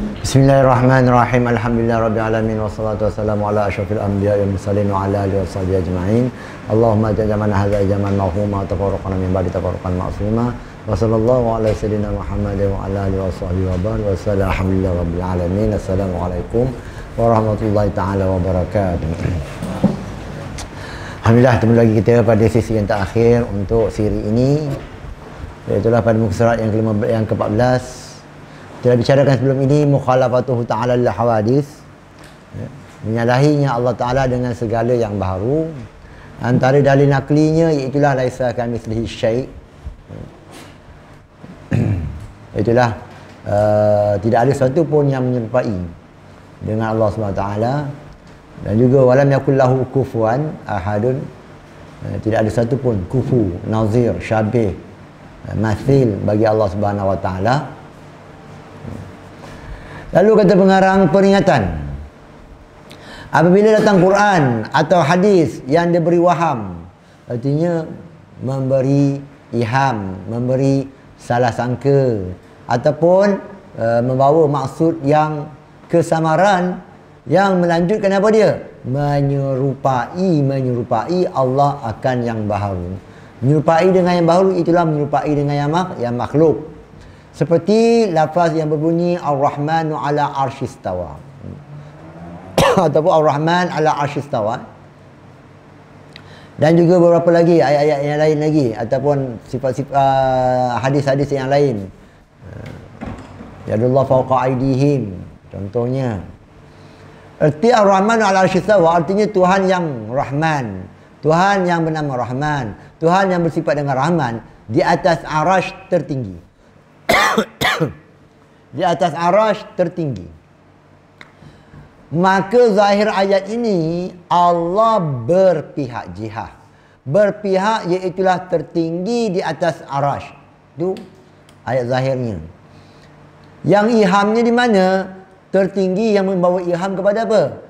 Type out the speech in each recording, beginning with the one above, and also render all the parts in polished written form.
Bismillahirrahmanirrahim. Alhamdulillah rabbil alamin wassalatu wassalamu ala asyrafil anbiya'i wal mursalin wa ala alihi washabihi ajma'in. Allahumma ja'alna hadza jaman mawhuma tafarraqana min ba'di tafarruqan ma'suma. Wa sallallahu ala sayyidina Muhammad wa ala alihi washabihi wa barik wa sallam. Alhamdulillah rabbil alamin. Assalamualaikum warahmatullahi taala wabarakatuh. Alhamdulillah, ketemu lagi kita pada sesi yang terakhir untuk siri ini, iaitulah pada muka surat yang ke-14. Kita bicarakan sebelum ini mukhalafatuhu ta'ala lil hawadis, menyalahinya Allah Ta'ala dengan segala yang baru. Antara dalil naklinya iaitulah laisa kamitslihi syai', itulah tidak ada satu pun yang menyerupai dengan Allah SWT. Dan juga walam yakul lahu kufuwan ahadun, tidak ada satu pun kufu, nazir, syabih, mathil bagi Allah Subhanahu Wa Ta'ala. Lalu kata pengarang peringatan, apabila datang Quran atau hadis yang diberi waham, artinya memberi iham, memberi salah sangka, ataupun membawa maksud yang kesamaran, yang melanjutkan apa dia? Menyerupai Allah akan yang baharu. Menyerupai dengan yang baharu itulah menyerupai dengan yang makhluk. Seperti lafaz yang berbunyi Ar-Rahmanu ala arsyistawa ataupun Ar-Rahman ala arsyistawa. Dan juga beberapa lagi ayat-ayat yang lain lagi, ataupun sifat-sifat hadis-hadis yang lain. Yadullah fawqa aydihim, contohnya. Arti Ar-Rahmanu ala arsyistawa artinya Tuhan yang Rahman, Tuhan yang bernama Rahman, Tuhan yang bersifat dengan Rahman di atas arasy tertinggi. Di atas arasy tertinggi. Maka zahir ayat ini Allah berpihak jihah. Berpihak iaitulah tertinggi di atas arasy. Itu ayat zahirnya. Yang ihamnya di mana? Tertinggi yang membawa ilham kepada apa?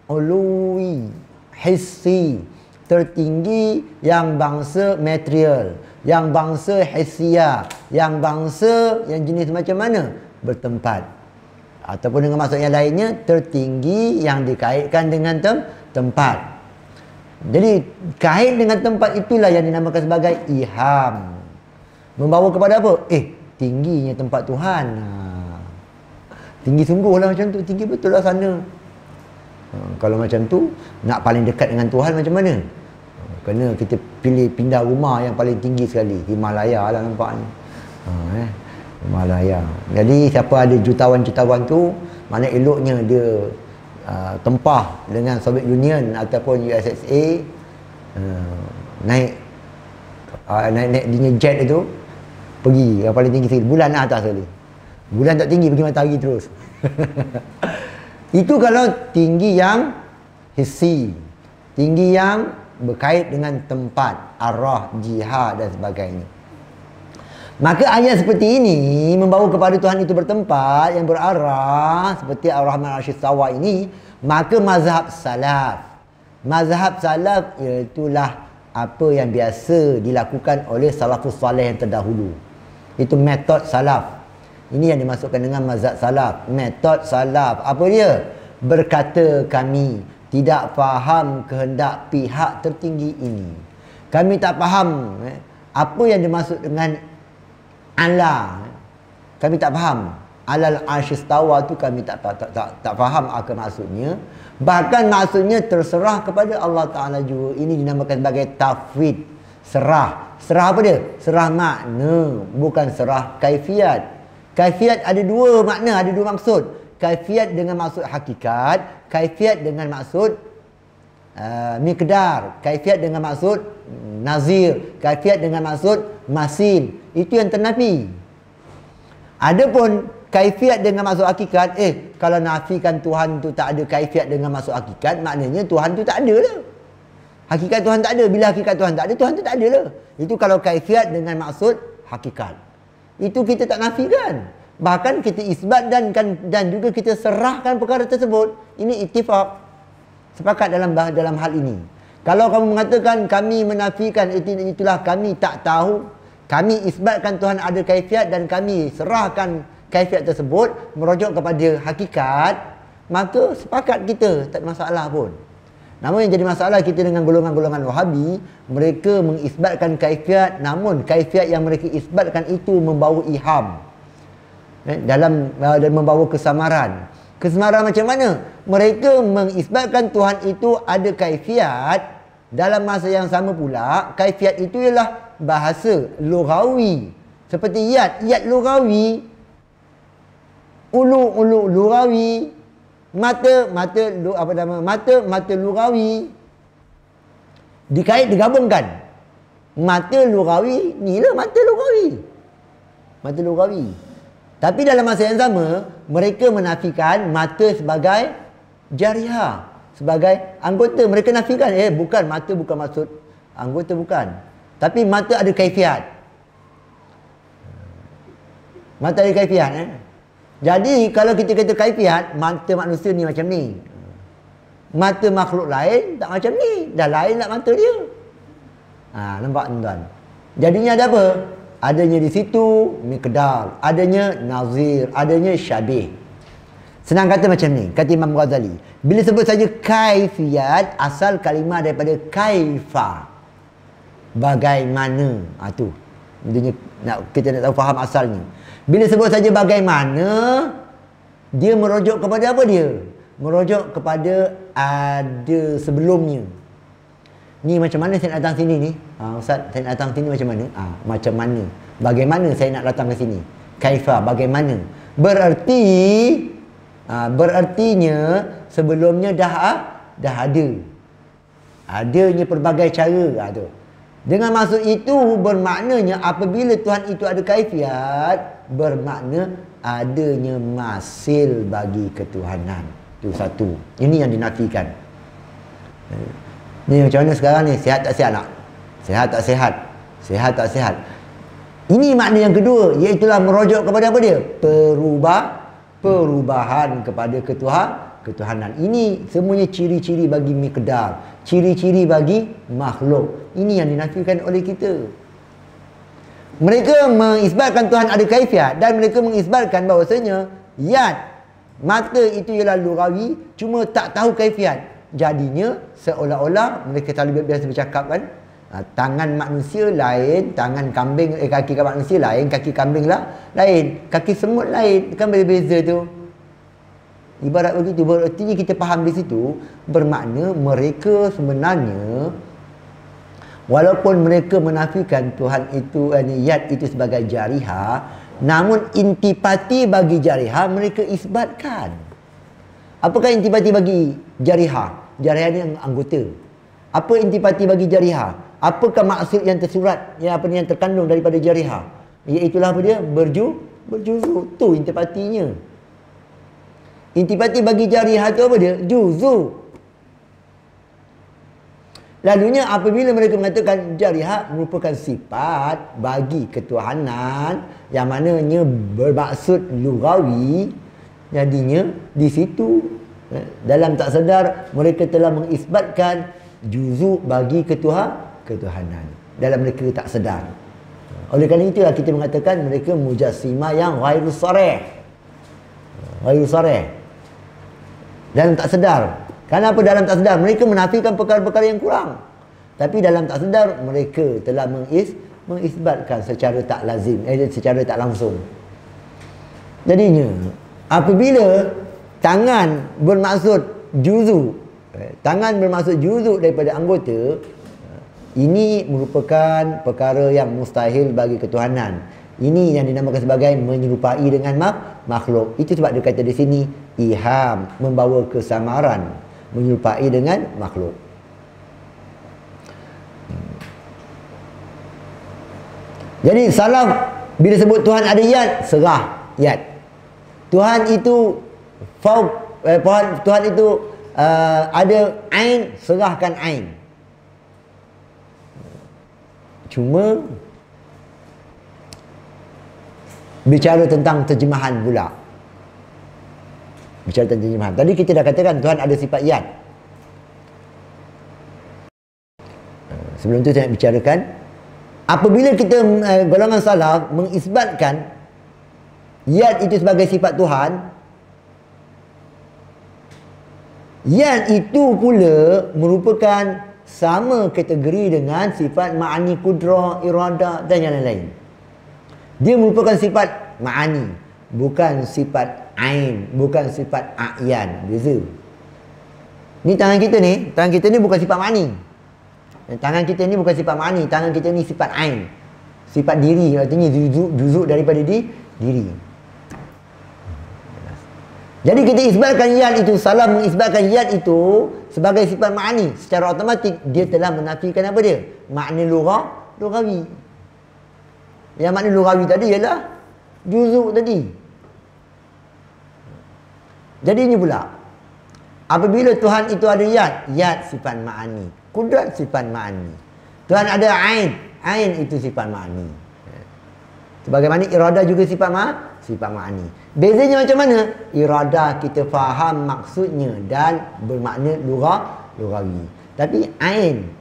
Uluwi, hissi. Tertinggi yang bangsa material, yang bangsa hisia, yang bangsa yang jenis macam mana? Bertempat. Ataupun dengan maksud yang lainnya, tertinggi yang dikaitkan dengan tempat. Jadi kait dengan tempat itulah yang dinamakan sebagai iham. Membawa kepada apa? Tingginya tempat Tuhan. Tinggi sungguh lah macam tu, tinggi betul lah sana. Kalau macam tu, nak paling dekat dengan Tuhan macam mana? Kena kita pilih pindah rumah yang paling tinggi sekali, Himalaya lah nampak ni. Himalaya. Jadi siapa ada jutawan-jutawan tu, mana eloknya dia tempah dengan Soviet Union ataupun USSA, naik dia jet itu, pergi yang paling tinggi sekali, bulan atas sekali. Bulan tak tinggi, pergi matahari terus. Itu kalau tinggi yang hissi, tinggi yang berkait dengan tempat, arah, jihad dan sebagainya. Maka ayat seperti ini membawa kepada Tuhan itu bertempat, yang berarah seperti Ar-Rahman Ar-Syistawa ini. Maka mazhab salaf, mazhab salaf iaitulah apa yang biasa dilakukan oleh salafus salih yang terdahulu. Itu metod salaf. Ini yang dimasukkan dengan mazhab salaf. Metod salaf, apa dia? Berkata kami tidak faham kehendak pihak tertinggi ini. Kami tak faham apa yang dimaksud dengan ala. Kami tak faham. Alal arsyistawa tu kami tak faham apa maksudnya. Bahkan maksudnya terserah kepada Allah Ta'ala juga. Ini dinamakan sebagai tafwid. Serah. Serah apa dia? Serah makna, bukan serah kaifiat. Kaifiat ada dua makna, ada dua maksud. Kaifiat dengan maksud hakikat, kaifiat dengan maksud miqdar, kaifiat dengan maksud nazir, kaifiat dengan maksud masil. Itu yang ternafi. Adapun kaifiat dengan maksud hakikat, kalau nafikan Tuhan tu tak ada kaifiat dengan maksud hakikat, maknanya Tuhan tu tak ada lah. Hakikat Tuhan tak ada. Bila hakikat Tuhan tak ada, Tuhan tu tak ada lah. Itu kalau kaifiat dengan maksud hakikat. Itu kita tak nafikan. Bahkan kita isbat dan juga kita serahkan perkara tersebut. Ini ittifaq. Sepakat dalam hal ini. Kalau kamu mengatakan kami menafikan, itulah kami tak tahu. Kami isbatkan Tuhan ada kaifiat dan kami serahkan kaifiat tersebut merujuk kepada hakikat, maka sepakat kita, tak ada masalah pun. Namun yang jadi masalah kita dengan golongan-golongan Wahabi, mereka mengisbatkan kaifiat, namun kaifiat yang mereka isbatkan itu membawa iham, dalam dan membawa kesamaran. Kesamaran macam mana? Mereka mengisbatkan Tuhan itu ada kaifiat, dalam masa yang sama pula kaifiat itu ialah bahasa lughawi. Seperti yad lughawi, ulu lughawi, mata lughawi, digabungkan. Mata lughawi, inilah mata lughawi. Tapi dalam masa yang sama, mereka menafikan mata sebagai jarihah, sebagai anggota. Mereka nafikan, bukan, mata bukan maksud anggota, bukan. Tapi mata ada kaifiat. Mata ada kaifiat. Jadi kalau kita kata kaifiat, mata manusia ni macam ni, mata makhluk lain tak macam ni, dah lain lah mata dia. Nampak tuan-tuan? Jadinya ada apa? Adanya di situ miqdar, adanya nazir, adanya syabih. Senang kata macam ni, kata Imam Ghazali, bila sebut saja kaifiat, asal kalimah daripada kaifa, bagaimana. Tu kita nak tahu faham asalnya. Bila sebut saja bagaimana, dia merujuk kepada apa dia? Merujuk kepada ada sebelumnya. Ni macam mana saya nak datang sini ni? Ustaz, saya nak datang sini macam mana? Macam mana? Bagaimana saya nak datang ke sini? Kaifa, bagaimana? Berartinya sebelumnya dah ada. Adanya pelbagai cara. Tu. Dengan maksud itu bermaknanya apabila Tuhan itu ada kaifiat, bermakna adanya masil bagi ketuhanan. Itu satu. Ini yang dinafikan. Ni macam mana sekarang ni? Sihat tak sihat nak? Sihat tak sihat? Sihat tak sihat? Ini makna yang kedua, iaitulah merujuk kepada apa dia? Perubahan kepada ketuhanan. Ini semuanya ciri-ciri bagi miqdar, ciri-ciri bagi makhluk. Ini yang dinafikan oleh kita. Mereka mengisbatkan Tuhan ada kaifiat, dan mereka mengisbatkan bahawasanya yad, mata itu ialah lughawi, cuma tak tahu kaifiat. Jadinya seolah-olah mereka selalu biasa bercakap kan, tangan manusia lain, tangan kambing, kaki manusia lain, kaki kambing lah lain, kaki semut lain, kan berbeza tu. Ibarat begitu. Berarti kita faham di situ bermakna mereka sebenarnya, walaupun mereka menafikan Tuhan itu, yad itu sebagai jarihah, namun intipati bagi jarihah mereka isbatkan. Apakah intipati bagi jarihah? Jarihah ni anggota. Apa intipati bagi jarihah? Apakah maksud yang tersurat, yang terkandung daripada jarihah? Iaitulah apa dia? Berjuzu. Tu intipatinya. Intipati bagi jarihah tu apa dia? Juzu. Lalunya apabila mereka mengatakan jarihah merupakan sifat bagi ketuhanan yang mananya bermaksud lughawi, jadinya di situ dalam tak sedar mereka telah mengisbatkan juzu bagi ketuhanan dalam mereka tak sedar. Oleh kerana itulah kita mengatakan mereka mujassimah yang ghairu sarih. Dalam tak sedar. Kerana apa dalam tak sedar? Mereka menafikan perkara-perkara yang kurang. Tapi dalam tak sedar mereka telah mengisbatkan secara tak lazim, secara tak langsung. Jadinya apabila tangan bermaksud juzu, daripada anggota, ini merupakan perkara yang mustahil bagi ketuhanan. Ini yang dinamakan sebagai menyerupai dengan makhluk. Itu sebab dia kata di sini iham, membawa kesamaran, menyerupai dengan makhluk. Jadi salaf bila sebut Tuhan ada yad, serah yad. Tuhan itu Tuhan itu ada ain, serahkan ain. Cuma bicara tentang terjemahan pula. Bicara tentang terjemahan. Tadi kita dah katakan Tuhan ada sifat yad. Sebelum tu saya nak bicarakan apabila kita golongan salaf mengisbatkan Yad itu sebagai sifat Tuhan, yad itu pula merupakan sama kategori dengan sifat ma'ani kudrah, iradah dan yang lain-lain. Dia merupakan sifat ma'ani, bukan sifat ain, bukan sifat a'yan. Beza. Ni tangan kita ni bukan sifat ma'ani. Tangan kita ni bukan sifat ma'ani, tangan kita ni sifat ain. Sifat diri, artinya juzuk daripada diri. Jadi kita isbatkan yad itu, salah mengisbatkan yad itu sebagai sifat ma'ani, secara automatik dia telah menafikan apa dia? Makna lughawi. Yang makna lughawi tadi ialah juzuk tadi. Jadi ini pula, apabila Tuhan itu ada yad sifat ma'ani, kudrat sifat ma'ani. Tuhan ada ain itu sifat ma'ani. Sebagaimana iradah juga sifat ma'ani. Bezanya macam mana? Iradah kita faham maksudnya dan bermakna lughawi. Tapi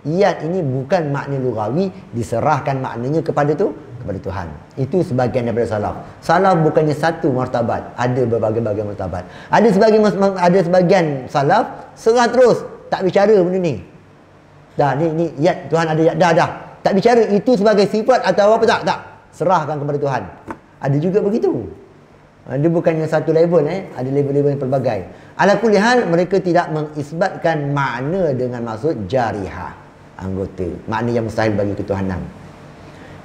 yad ini bukan makna lughawi, diserahkan maknanya kepada Tuhan. Itu sebahagian daripada salaf. Salaf bukannya satu martabat, ada berbagai-bagai martabat. Ada sebahagian salaf serah terus, tak bicara benda ni. Dah ni yad, Tuhan ada yad, dah. Tak bicara itu sebagai sifat atau apa, tak. Serahkan kepada Tuhan. Ada juga begitu. Dia bukannya satu level, ada level-level yang pelbagai. Ala kulli hal, mereka tidak mengisbatkan makna dengan maksud jarihah, anggota, makna yang mustahil bagi ketuhanan.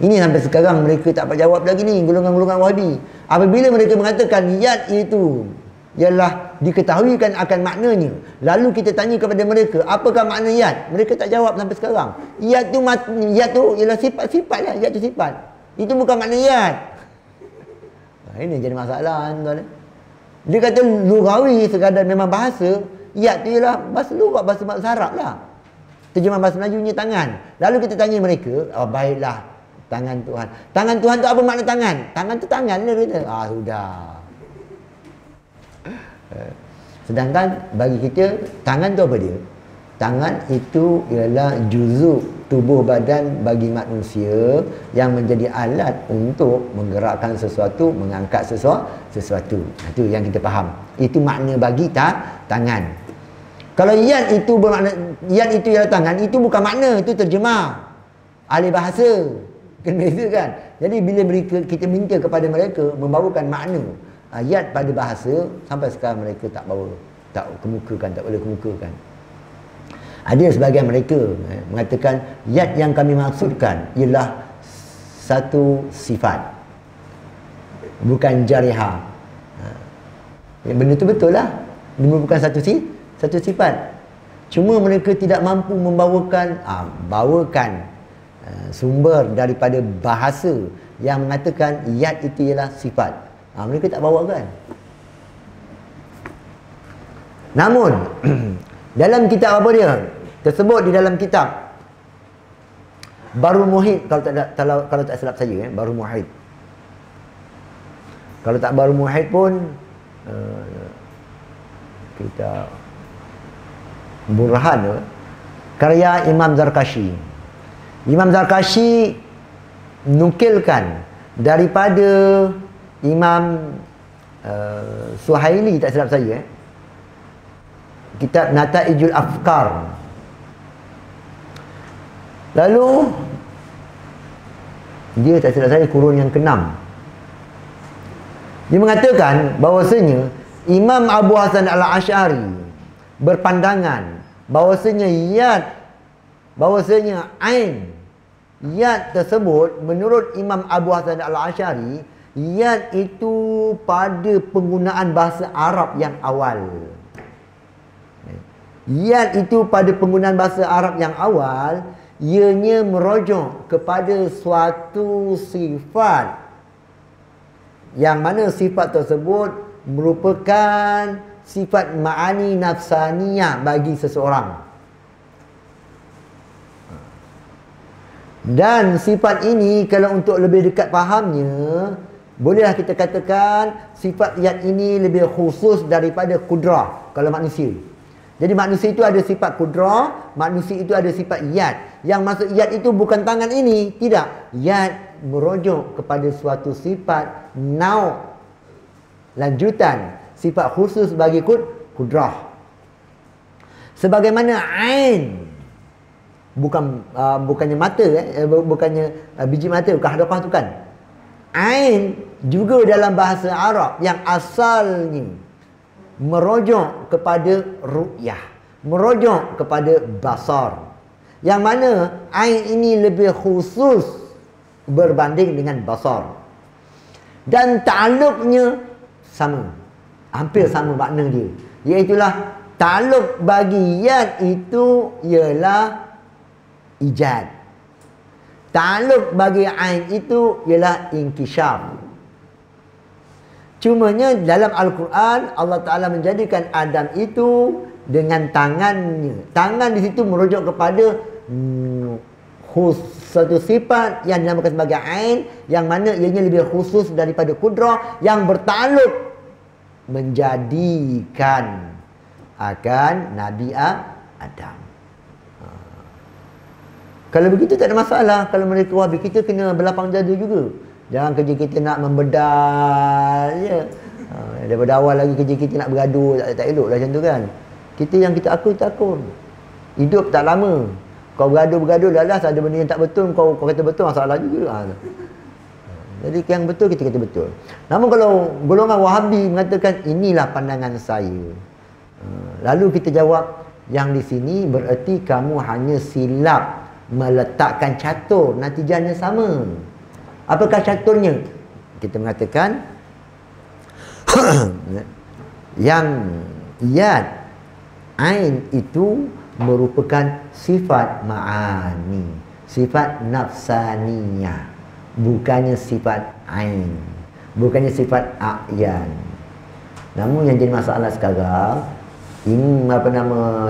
Ini sampai sekarang mereka tak dapat jawab lagi ni, golongan-golongan Wahabi. Apabila mereka mengatakan yad itu ialah diketahuikan akan maknanya, lalu kita tanya kepada mereka, apakah makna yad? Mereka tak jawab sampai sekarang. Yad tu ialah sifat-sifat lah, yad tu sifat. Itu bukan makna yad. Ini jadi masalah, tuan. Dia kata lughawi sekadar memang bahasa, yad tu ialah bahasa lughat, bahasa Arab lah. Terjemah bahasa Melayu tangan. Lalu kita tanya mereka, baiklah, tangan Tuhan. Tangan Tuhan tu apa makna tangan? Tangan tu tangan lah, kata. Sudah. Sedangkan bagi kita, tangan tu apa dia? Tangan itu ialah juzuk tubuh badan bagi manusia yang menjadi alat untuk menggerakkan sesuatu, mengangkat sesuatu. Itu yang kita faham. Itu makna bagi tangan. Kalau yad itu bermakna, yad itu ialah tangan, itu bukan makna, itu terjemah. Ahli bahasa. Kena beza kan? Jadi bila kita minta kepada mereka membawakan makna yad pada bahasa, sampai sekarang mereka tak boleh kemukakan. Ada sebahagian mereka mengatakan yad yang kami maksudkan ialah satu sifat, bukan jarihah. Benda tu betul lah, benda bukan satu sifat. Cuma mereka tidak mampu membawakan sumber daripada bahasa yang mengatakan yad itu ialah sifat. Mereka tak bawakan. Namun dalam kitab apa dia? Tersebut di dalam kitab Barul Muhit, kalau tak silap saya, Barul Muhit. Kalau tak Barul Muhit pun kita Burhan, karya Imam Zarkashi. Imam Zarkashi nukilkan daripada Imam Suhaili, tak silap saya, kitab Nata'ijul Afkar. Lalu dia, tak silap saya, kurun yang ke-6. Dia mengatakan bahawasanya Imam Abu Hasan Al-Asy'ari berpandangan bahawasanya yad tersebut, menurut Imam Abu Hasan Al-Asy'ari, yad itu pada penggunaan bahasa Arab yang awal. Yad itu pada penggunaan bahasa Arab yang awal, ianya merujuk kepada suatu sifat yang mana sifat tersebut merupakan sifat ma'ani nafsaniyah bagi seseorang. Dan sifat ini, kalau untuk lebih dekat fahamnya, bolehlah kita katakan sifat yad ini lebih khusus daripada kudrah kalau manusia. Jadi manusia itu ada sifat kudrah, manusia itu ada sifat yad. Yang maksud yad itu bukan tangan ini, tidak. Yad merujuk kepada suatu sifat lanjutan, sifat khusus bagi kudrah. Sebagaimana ain, bukannya mata, bukannya biji mata, bukan hadaqah tu kan. Ain juga dalam bahasa Arab yang asalnya merujuk kepada ru'yah, merujuk kepada basar. Yang mana ain ini lebih khusus berbanding dengan basar. Dan ta'alluqnya sama, hampir sama makna dia. Iaitulah ta'alluq bagi yad itu ialah ijad. Ta'alluq bagi ain itu ialah inkishaf. Cumanya dalam Al-Quran Allah Ta'ala menjadikan Adam itu dengan tangannya. Tangan di situ merujuk kepada satu sifat yang dinamakan sebagai ain, yang mana ianya lebih khusus daripada kudrah, yang bertakluk menjadikan akan Nabi Adam. Kalau begitu tak ada masalah. Kalau mereka Wahabi, kita kena berlapang dada juga. Jangan kerja kita nak membedal je. Daripada awal lagi kerja kita nak bergaduh, tak elok lah macam tu kan. Kita yang kita akun. Hidup tak lama. Kau bergaduh dah lah, ada benda yang tak betul, kau kata betul, masalah juga. Jadi yang betul kita kata betul. Namun kalau golongan Wahabi mengatakan inilah pandangan saya, lalu kita jawab, yang di sini bererti kamu hanya silap meletakkan catur, natijahnya sama. Apakah caturnya? Kita mengatakan yang yad, ain itu merupakan sifat ma'ani, sifat nafsaniyah, bukannya sifat ain, bukannya sifat a'yan. Namun yang jadi masalah sekarang,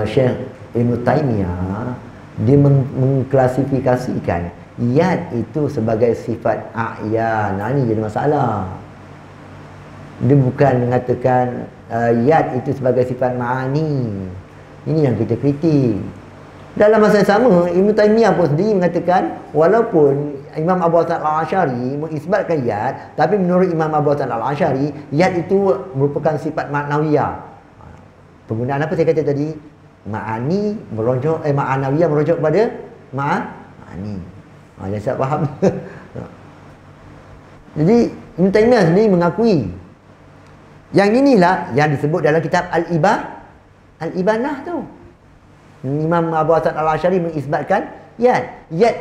Syekh Ibn Taymiyah, dia mengklasifikasikan yad itu sebagai sifat a'yan. Ini jadi masalah. Dia bukan mengatakan yad itu sebagai sifat ma'ani. Ini yang kita kritik. Dalam masa yang sama, Ibn Taymiyah pun sendiri mengatakan, walaupun Imam Abu Hasan Al-Asy'ari mengisbatkan yad, tapi menurut Imam Abu Hasan Al-Asy'ari, yad itu merupakan sifat ma'nawiyah. Penggunaan apa saya kata tadi? Ma'ani merujuk, ma'nawiyah merujuk kepada ma'ani. Jangan salah faham. Jadi Ibn Taymiyah sendiri mengakui yang inilah yang disebut dalam kitab Al-Ibanah tu. Imam Abu Hasan Al-Asy'ari mengisbatkan yad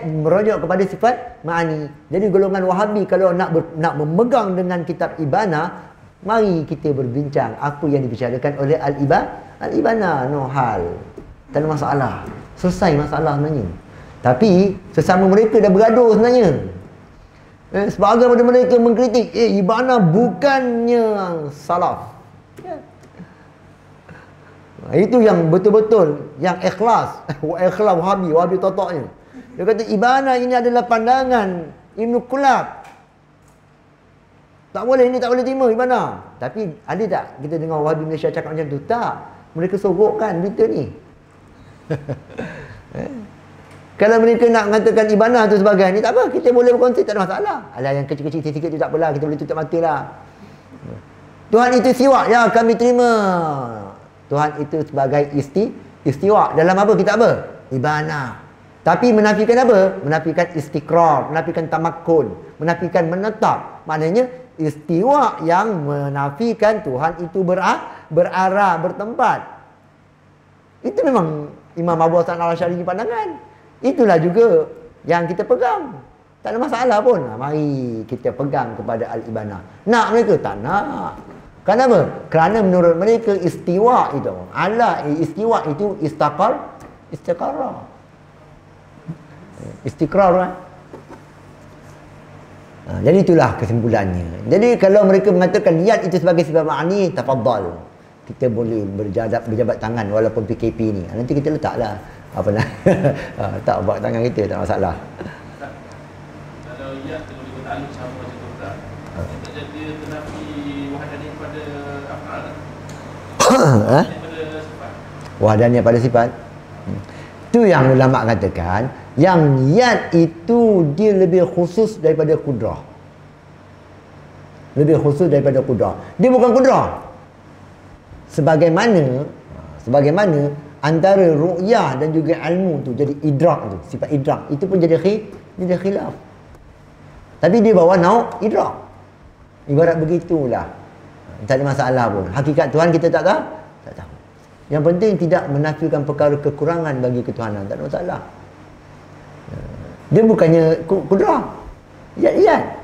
merujuk kepada sifat ma'ani. Jadi golongan Wahabi kalau nak memegang dengan kitab Ibanah, mari kita berbincang apa yang dibicarakan oleh Al-Ibanah. No hal, tak ada masalah, selesai masalah sebenarnya. Tapi sesama mereka dah bergaduh sebenarnya. Sebahagian daripada mereka mengkritik, Ibanah bukannya salaf. Itu yang betul-betul, yang ikhlas. Ikhlas Wahabi totoknya. Dia kata Ibanah ini adalah pandangan Ibn Qulab. Tak boleh, ini tak boleh terima Ibanah. Tapi ada tak kita dengar Wahabi Malaysia cakap macam tu? Tak. Mereka sogokkan berita ni. Kalau mereka nak mengatakan Ibanah tu sebagai ni, tak apa, kita boleh berkongsi, tak ada masalah. Alah, yang kecil-kecil sikit tu tak apalah, kita boleh tutup mata lah. Tuhan itu istiwa, ya kami terima. Tuhan itu sebagai istiwa. Dalam apa? Kitab apa? Ibanah. Tapi menafikan apa? Menafikan istiqrar, menafikan tamakkun, menafikan menetap. Maknanya istiwa yang menafikan Tuhan itu berarah, bertempat. Itu memang Imam Abu Hasan Al-Asy'ari pandangan. Itulah juga yang kita pegang. Tak ada masalah pun. Mari kita pegang kepada Al-Ibanah. Nak mereka? Tak nak. Kenapa? Kerana menurut mereka istiwa itu, Allah istiwa itu istiqarah. Istiqrar kan? Jadi itulah kesimpulannya. Jadi kalau mereka mengatakan niat itu sebagai sifat ma'ani, tafadhal. Kita boleh berjabat tangan walaupun PKP ni. Nanti kita letaklah apa nak tak buat tangan kita, tak masalah. Kalau niat tu boleh bertakluk sama macam tu tak? Kita jadi menafi wahdaniyah pada af'al. Pada sifat. Wahdaniyah pada sifat. Tu yang ulama katakan, yang yad itu dia lebih khusus daripada kudrah. Lebih khusus daripada qudrah. Dia bukan qudrah. Sebagaimana antara ru'yah dan juga ilmu tu jadi idrak tu, sifat idrak itu pun jadi khilaf. Tapi dia bawa nau idrak. Ibarat begitulah. Tak ada masalah pun. Hakikat Tuhan kita tak tahu. Yang penting tidak menafikan perkara kekurangan bagi ketuhanan. Tak ada masalah. Dia bukannya kudrah. Ya.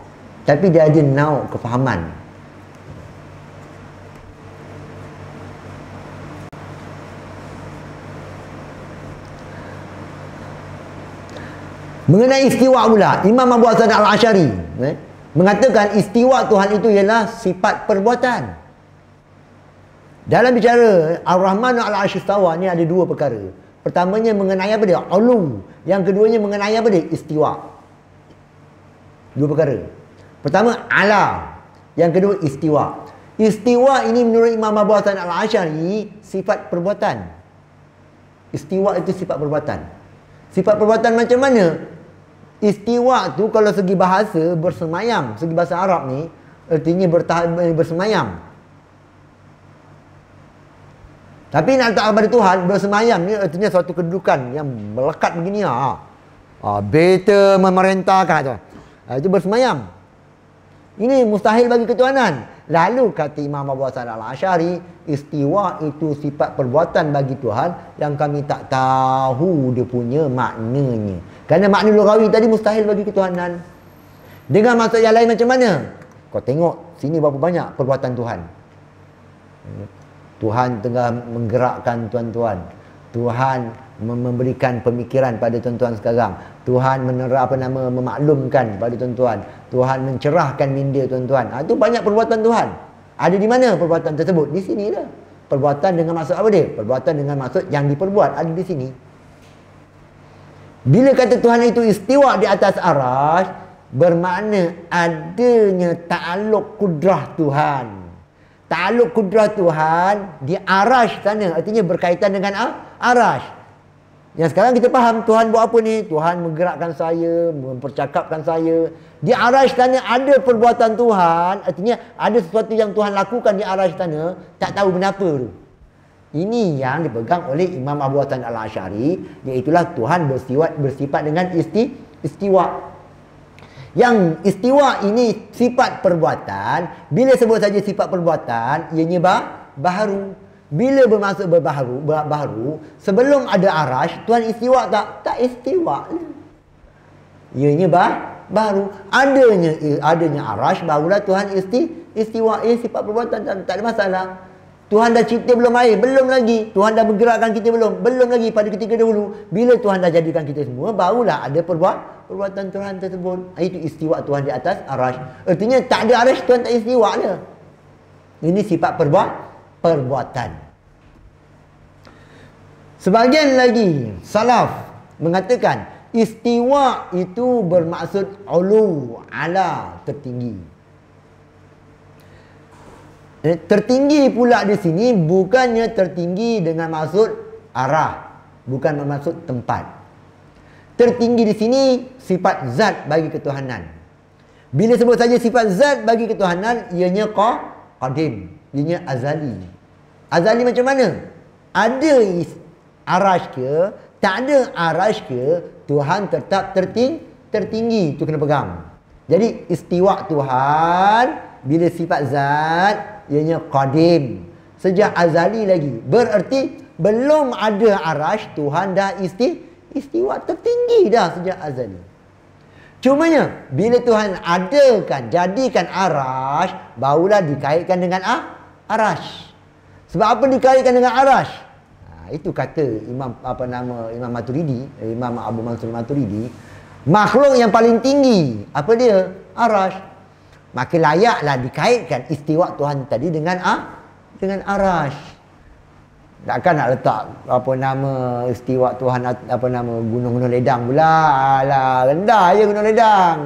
Tapi dia ada nau kefahaman. Mengenai istiwa pula, Imam Abu Hasan Al-Asy'ari mengatakan istiwa Tuhan itu ialah sifat perbuatan. Dalam bicara Ar-Rahman Al-Arsy Istawa ni ada dua perkara. Pertamanya mengenai apa dia? Ulu. Yang keduanya mengenai apa dia? Istiwa. Dua perkara. Pertama ala, yang kedua istiwa. Istiwa ini menurut Imam Abu Hasan Al-Asy'ari sifat perbuatan. Istiwa itu sifat perbuatan. Sifat perbuatan macam mana? Istiwa tu kalau segi bahasa bersemayam, segi bahasa Arab ni artinya bersemayam. Tapi nak letak kepada Tuhan, bersemayam ni artinya suatu kedudukan yang melekat begini beta memerintahkan tu. Itu bersemayam. Ini mustahil bagi ketuhanan. Lalu kata Imam Abu Hasan Al-Asy'ari, istiwa itu sifat perbuatan bagi Tuhan yang kami tak tahu dia punya maknanya. Kerana makna lughawi tadi mustahil bagi ketuhanan. Dengan maksud yang lain macam mana? Kau tengok sini berapa banyak perbuatan Tuhan. Tuhan tengah menggerakkan tuan-tuan. Tuhan memberikan pemikiran pada tuan-tuan sekarang. Tuhan memaklumkan pada tuan-tuan. Tuhan mencerahkan minda tuan-tuan. Itu banyak perbuatan Tuhan. Ada di mana perbuatan tersebut? Di sini dah. Perbuatan dengan maksud apa dia? Perbuatan dengan maksud yang diperbuat ada di sini. Bila kata Tuhan itu istiwa di atas arasy, bermakna adanya ta'alluq kudrah Tuhan. Ta'alluq kudrah Tuhan di arasy sana, artinya berkaitan dengan arasy. Yang sekarang kita faham Tuhan buat apa ni? Tuhan menggerakkan saya, mempercakapkan saya. Di arasy sana ada perbuatan Tuhan, artinya ada sesuatu yang Tuhan lakukan di arasy sana, tak tahu kenapa tu. Ini yang dipegang oleh Imam Abu Hasan Al-Asy'ari, iaitulah Tuhan bersifat dengan istiwa. Yang istiwa ini sifat perbuatan. Bila sebut saja sifat perbuatan, ianya baharu. Bila bermaksud baharu, sebelum ada arasy, Tuhan istiwa tak? Tak istiwa. Ianya baharu. Adanya arasy, barulah Tuhan istiwa. Ia sifat perbuatan, tak ada masalah. Tuhan dah cipta belum air? Belum lagi. Tuhan dah bergerakkan kita belum? Belum lagi pada ketika dahulu. Bila Tuhan dah jadikan kita semua, barulah ada perbuatan Tuhan tersebut. Itu istiwa Tuhan di atas arasy. Artinya tak ada arasy, Tuhan tak istiwa dia. Ini sifat perbuatan. Sebahagian lagi salaf mengatakan istiwa itu bermaksud ulu, ala, tertinggi. Tertinggi pula di sini bukannya tertinggi dengan maksud arah, bukan bermaksud tempat. Tertinggi di sini sifat zat bagi ketuhanan. Bila sebut saja sifat zat bagi ketuhanan, ianya qadim, ianya azali. Azali macam mana? Ada arasy ke, tak ada arasy ke, Tuhan tetap tertinggi. Itu kena pegang. Jadi istiwa Tuhan bila sifat zat, ianya qadim, sejak azali lagi. Bererti belum ada arasy, Tuhan dah istiwa, tertinggi dah sejak azali. Cumanya bila Tuhan jadikan arasy, barulah dikaitkan dengan arasy. Sebab apa dikaitkan dengan arasy? Itu kata Imam Maturidi, Imam Abu Mansur Maturidi, makhluk yang paling tinggi apa dia? Arasy. Maka layaklah dikaitkan istiwa Tuhan tadi dengan arasy. Takkan nak letak istiwa Tuhan gunung-gunung ledang pula. Alah, rendah je gunung ledang.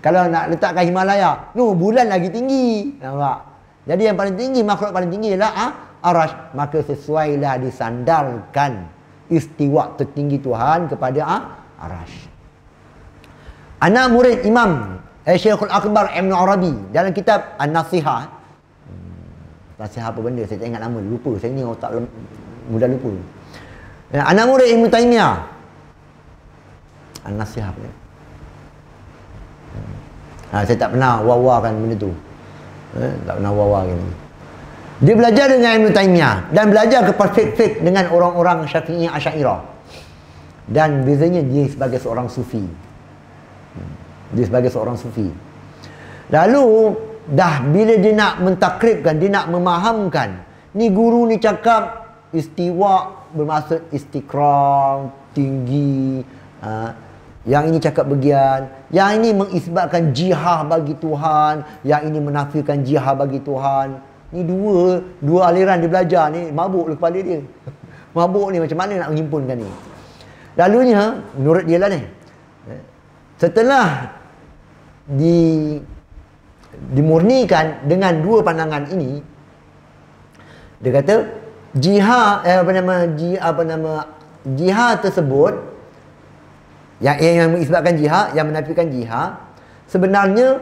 Kalau nak letakkan Himalaya, bulan lagi tinggi. Nampak? Jadi yang paling tinggi, makhluk paling tinggi ialah arasy. Maka sesuailah disandarkan istiwa tertinggi Tuhan kepada arasy. Anak murid Imam Syekhul Akbar Ibn Arabi dalam kitab An-Nasihah. Nasihah apa benda? Saya tak ingat nama, lupa. Saya ni otak mudah lupa. Anak murid Ibn Taymiyah. An-Nasihah apa? Saya tak pernah wawakan benda tu. Tak pernah wawakan. Dia belajar dengan Ibn Taymiyah dan belajar kepada fiqh dengan orang-orang Syafi'i Asy'ariyah. Dan bezanya dia sebagai seorang sufi. Dia sebagai seorang sufi. Lalu dah bila dia nak mentakribkan, dia nak memahamkan, ni guru ni cakap istiwa bermaksud istiqrar, tinggi, yang ini cakap bagian, yang ini mengisbatkan jihad bagi Tuhan, yang ini menafikan jihad bagi Tuhan. Ni dua aliran dia belajar ni, mabuk lah kepala dia. Mabuk ni macam mana nak menghimpunkan ni. Lalunya menurut dia lah ni, setelah dimurnikan dengan dua pandangan ini, dia kata jihad jihad tersebut yang mengisbatkan jihad, yang menafikan jihad, sebenarnya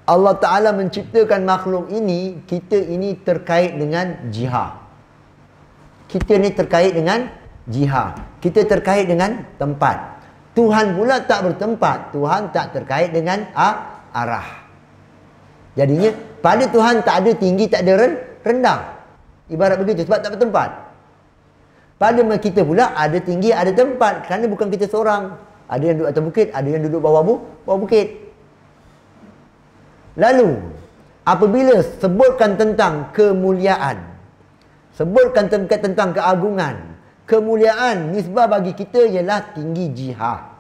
Allah Ta'ala menciptakan makhluk ini, kita ini terkait dengan jihad. Kita ni terkait dengan jihad. Kita terkait dengan tempat. Tuhan pula tak bertempat. Tuhan tak terkait dengan arah. Jadinya pada Tuhan tak ada tinggi, tak ada rendah. Ibarat begitu sebab tak bertempat. Pada kita pula ada tinggi, ada tempat. Kerana bukan kita seorang. Ada yang duduk atas bukit, ada yang duduk bawah bukit. Lalu apabila sebutkan tentang kemuliaan, sebutkan tentang keagungan, kemuliaan nisbah bagi kita ialah tinggi jihad.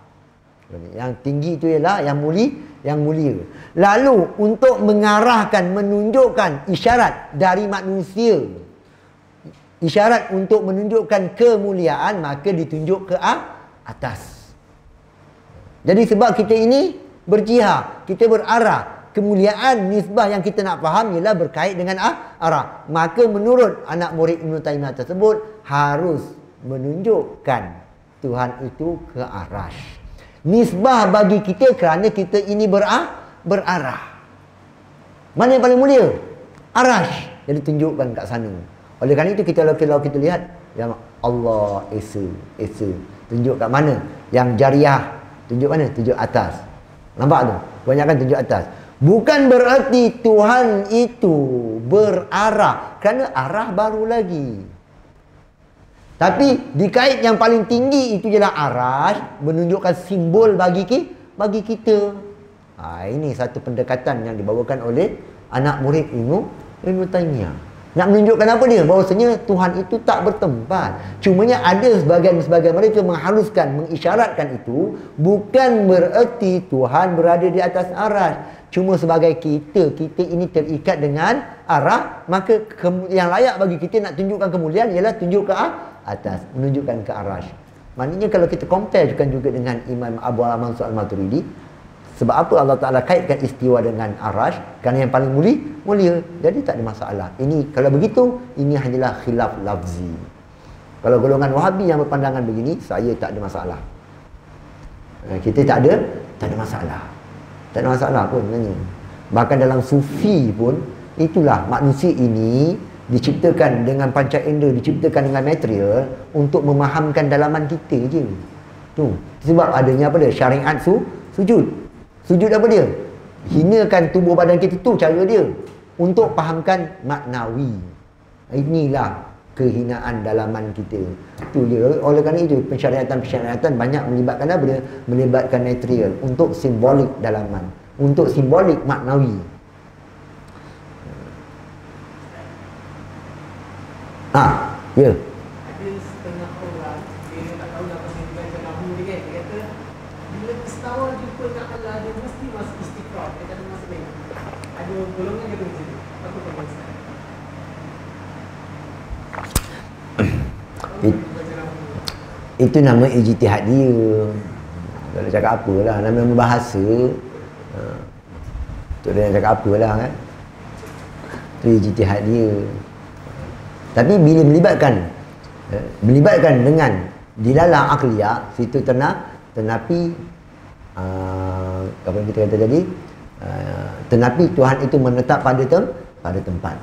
Yang tinggi itu ialah yang mulia. Lalu untuk mengarahkan, menunjukkan isyarat dari manusia, isyarat untuk menunjukkan kemuliaan, maka ditunjuk ke atas. Jadi sebab kita ini berjihad, kita berarah, kemuliaan nisbah yang kita nak faham ialah berkait dengan arah. Maka menurut anak murid Ibn Taymiyah tersebut harus menunjukkan Tuhan itu ke arash. Nisbah bagi kita kerana kita ini berarah. Mana yang paling mulia? Arash. Jadi tunjukkan kat sana. Oleh kerana itu kalau kita lihat, ya Allah Esa. Tunjuk kat mana? Yang jariah. Tunjuk mana? Tunjuk atas. Nampak tu? Kebanyakan tunjuk atas. Bukan bererti Tuhan itu berarah, kerana arah baru lagi. Tapi dikait yang paling tinggi itu ialah arah, menunjukkan simbol bagi kita. Ini satu pendekatan yang dibawakan oleh anak murid Ibn Taymiyah. Nak menunjukkan apa dia? Bahawasanya Tuhan itu tak bertempat. Cumanya ada sebagian mereka menghaluskan, mengisyaratkan itu. Bukan bererti Tuhan berada di atas arash. Cuma sebagai kita ini terikat dengan arah, maka yang layak bagi kita nak tunjukkan kemuliaan ialah tunjuk ke atas, menunjukkan ke arash. Maknanya kalau kita compare juga dengan Imam Abu Mansur Al-Maturidi, sebab apa Allah Ta'ala kaitkan istiwa dengan arash? Kerana yang paling mulia. Jadi tak ada masalah. Ini kalau begitu, ini hanyalah khilaf lafzi. Kalau golongan Wahabi yang berpandangan begini, saya tak ada masalah. Kita tak ada masalah. Tak ada masalah pun sebenarnya. Bahkan dalam sufi pun, itulah manusia ini diciptakan dengan panca indera, diciptakan dengan material untuk memahamkan dalaman kita je. Tu. Sebab adanya apa dia? Syariat sujud. Sujud apa dia? Hinakan tubuh badan kita, tu cara dia untuk fahamkan maknawi. Inilah kehinaan dalaman kita. Tu dia. Oleh kerana itu pensyariatan banyak melibatkan apa dia? Melibatkan material untuk simbolik dalaman, untuk simbolik maknawi. Ya. Ada setengah orang dia tak tahu apa yang dia Nabi dia kan. Dia kata bila istawa jumpa dengan Allah, dia mesti masuk istiqrar. Dia kata masuk baik. Ada golongan dia macam tu. Apa kata Ustaz? Itu nama ijtihad dia. Kalau cakap apalah, nama bahasa. Tu dia nak cakap apalah kan. Itu ijtihad dia. Tapi bila melibatkan dengan dilalah akliyah, situ tenapi apa yang kita kata tadi, tetapi Tuhan itu menetap pada tempat.